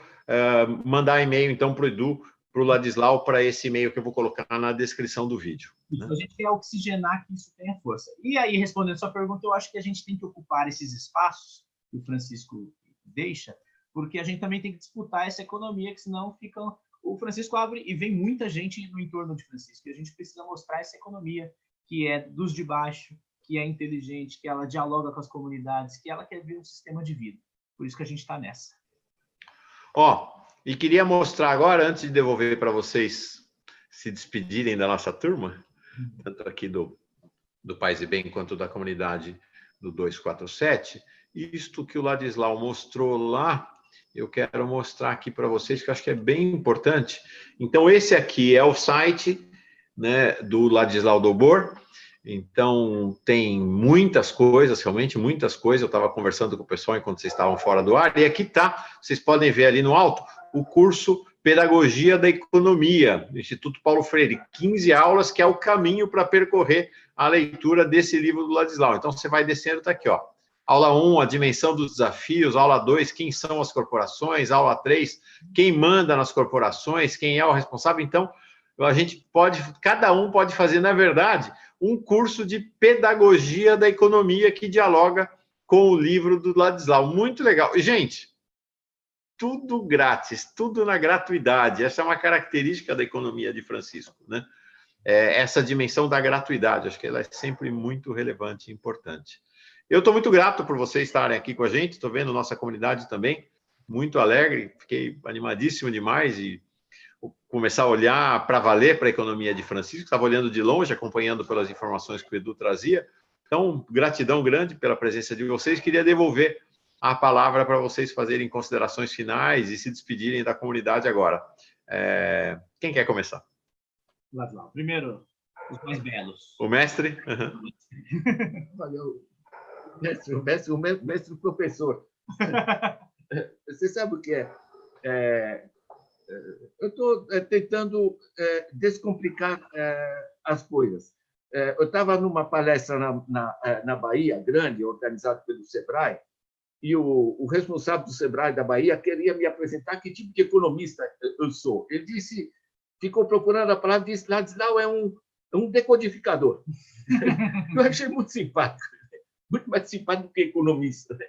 mandar e-mail então para o Edu, para o Ladislau para esse e-mail que eu vou colocar na descrição do vídeo. A gente quer oxigenar que isso tenha força. E aí, respondendo a sua pergunta, eu acho que a gente tem que ocupar esses espaços que o Francisco deixa, porque a gente também tem que disputar essa economia, que senão fica... O Francisco abre e vem muita gente no entorno de Francisco, e a gente precisa mostrar essa economia que é dos de baixo, que é inteligente, que ela dialoga com as comunidades, que ela quer ver um sistema de vida. Por isso que a gente está nessa. E queria mostrar agora, antes de devolver para vocês se despedirem da nossa turma, tanto aqui do Paz e Bem quanto da comunidade do 247, isto que o Ladislau mostrou lá, eu quero mostrar aqui para vocês, que eu acho que é bem importante. Então, esse aqui é o site, né, do Ladislau Dobor. Então, tem muitas coisas, realmente muitas coisas. Eu estava conversando com o pessoal enquanto vocês estavam fora do ar, e aqui está, vocês podem ver ali no alto, o curso Pedagogia da Economia, do Instituto Paulo Freire, 15 aulas, que é o caminho para percorrer a leitura desse livro do Ladislau. Então, você vai descendo, está aqui, ó. Aula 1, a dimensão dos desafios. Aula 2, quem são as corporações. Aula 3, quem manda nas corporações, quem é o responsável. Então, a gente pode, cada um pode fazer, na verdade, um curso de pedagogia da economia que dialoga com o livro do Ladislau. Muito legal. E, gente, tudo grátis, tudo na gratuidade. Essa é uma característica da economia de Francisco, né? Essa dimensão da gratuidade, acho que ela é sempre muito relevante e importante. Eu estou muito grato por vocês estarem aqui com a gente, estou vendo nossa comunidade também, muito alegre, fiquei animadíssimo demais e vou começar a olhar para valer para a economia de Francisco, estava olhando de longe, acompanhando pelas informações que o Edu trazia. Então, gratidão grande pela presença de vocês, queria devolver a palavra para vocês fazerem considerações finais e se despedirem da comunidade agora. Quem quer começar? Ladislau. Primeiro, os mais belos. O mestre? Valeu. O mestre professor. Você sabe o que é? Eu estou tentando descomplicar as coisas. Eu estava numa palestra na Bahia, grande, organizada pelo Sebrae, e o responsável do Sebrae da Bahia queria me apresentar que tipo de economista eu sou. Ele disse, ficou procurando a palavra, disse, Ladislau é um decodificador. Eu achei muito simpático, muito mais simpático que economista, né?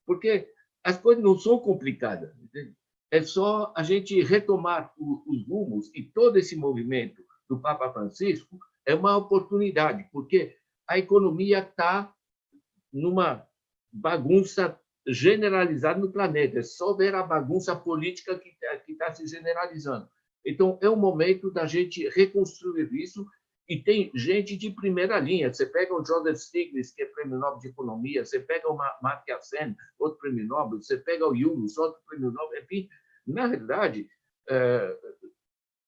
Porque as coisas não são complicadas, entende? É só a gente retomar os rumos, e todo esse movimento do Papa Francisco é uma oportunidade, porque a economia está numa bagunça generalizada no planeta. É só ver a bagunça política que está se generalizando. Então, é o momento da gente reconstruir isso, e tem gente de primeira linha. Você pega o Joseph Stiglitz, que é Prêmio Nobel de Economia, você pega o Amartya Sen, outro Prêmio Nobel, você pega o Yunus, outro Prêmio Nobel, enfim, na realidade,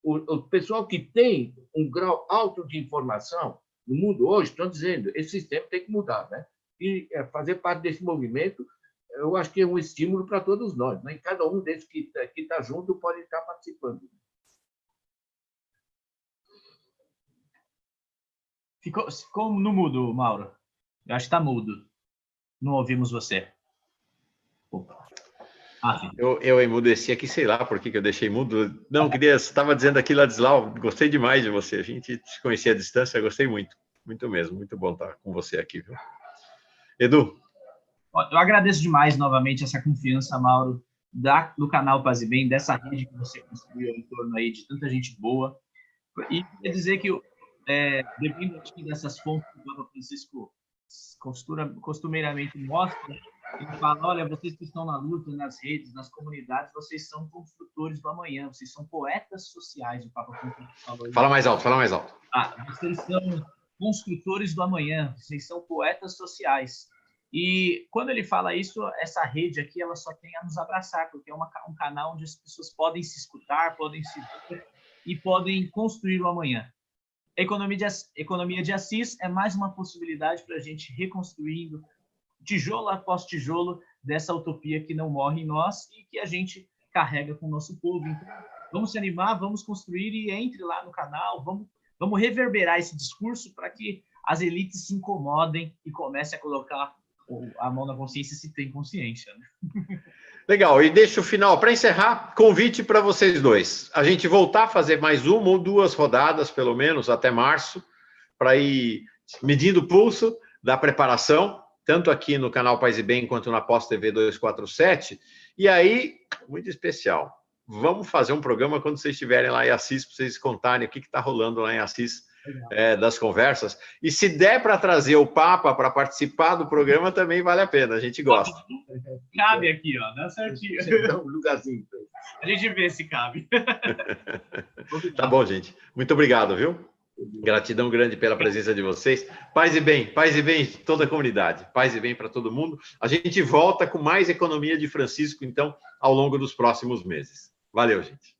o pessoal que tem um grau alto de informação no mundo hoje estão dizendo esse sistema tem que mudar, né? E fazer parte desse movimento, eu acho que é um estímulo para todos nós, né? E cada um desses que está junto pode estar participando. Ficou no mudo, Mauro. Eu acho que está mudo. Não ouvimos você. Opa. Eu emudeci aqui, sei lá por que eu deixei mudo. Não, você estava dizendo aqui, Ladislau, gostei demais de você. A gente se conhecia à distância, gostei muito. Muito mesmo, muito bom estar com você aqui, viu? Edu? Eu agradeço demais, novamente, essa confiança, Mauro, do canal Paz e Bem, dessa rede que você construiu em torno aí de tanta gente boa. E quer dizer que, dependendo dessas fontes que o Papa Francisco costumeiramente mostra, ele fala, olha, vocês que estão na luta, nas redes, nas comunidades, vocês são construtores do amanhã, vocês são poetas sociais, o Papa Francisco falou. Fala mais alto, fala mais alto. Vocês são construtores do amanhã, vocês são poetas sociais. E quando ele fala isso, essa rede aqui, ela só tem a nos abraçar, porque é um canal onde as pessoas podem se escutar, podem se ver e podem construir o amanhã. A economia de Assis é mais uma possibilidade para a gente reconstruindo tijolo após tijolo dessa utopia que não morre em nós e que a gente carrega com o nosso povo. Então, vamos se animar, vamos construir e entre lá no canal, vamos reverberar esse discurso para que as elites se incomodem e comecem a colocar a mão na consciência se tem consciência, né? Legal, e deixa o final, para encerrar, convite para vocês dois. A gente voltar a fazer mais uma ou duas rodadas, pelo menos, até março, para ir medindo o pulso da preparação, tanto aqui no canal Paz e Bem, quanto na Pós TV 247. E aí, muito especial, vamos fazer um programa quando vocês estiverem lá em Assis, para vocês contarem o que está rolando lá em Assis, das conversas. E se der para trazer o Papa para participar do programa, também vale a pena, a gente gosta. Cabe aqui, ó, dá certinho. Dá um lugarzinho. A gente vê se cabe. Tá bom, gente. Muito obrigado, viu? Gratidão grande pela presença de vocês. Paz e bem toda a comunidade. Paz e bem para todo mundo. A gente volta com mais Economia de Francisco, então, ao longo dos próximos meses. Valeu, gente.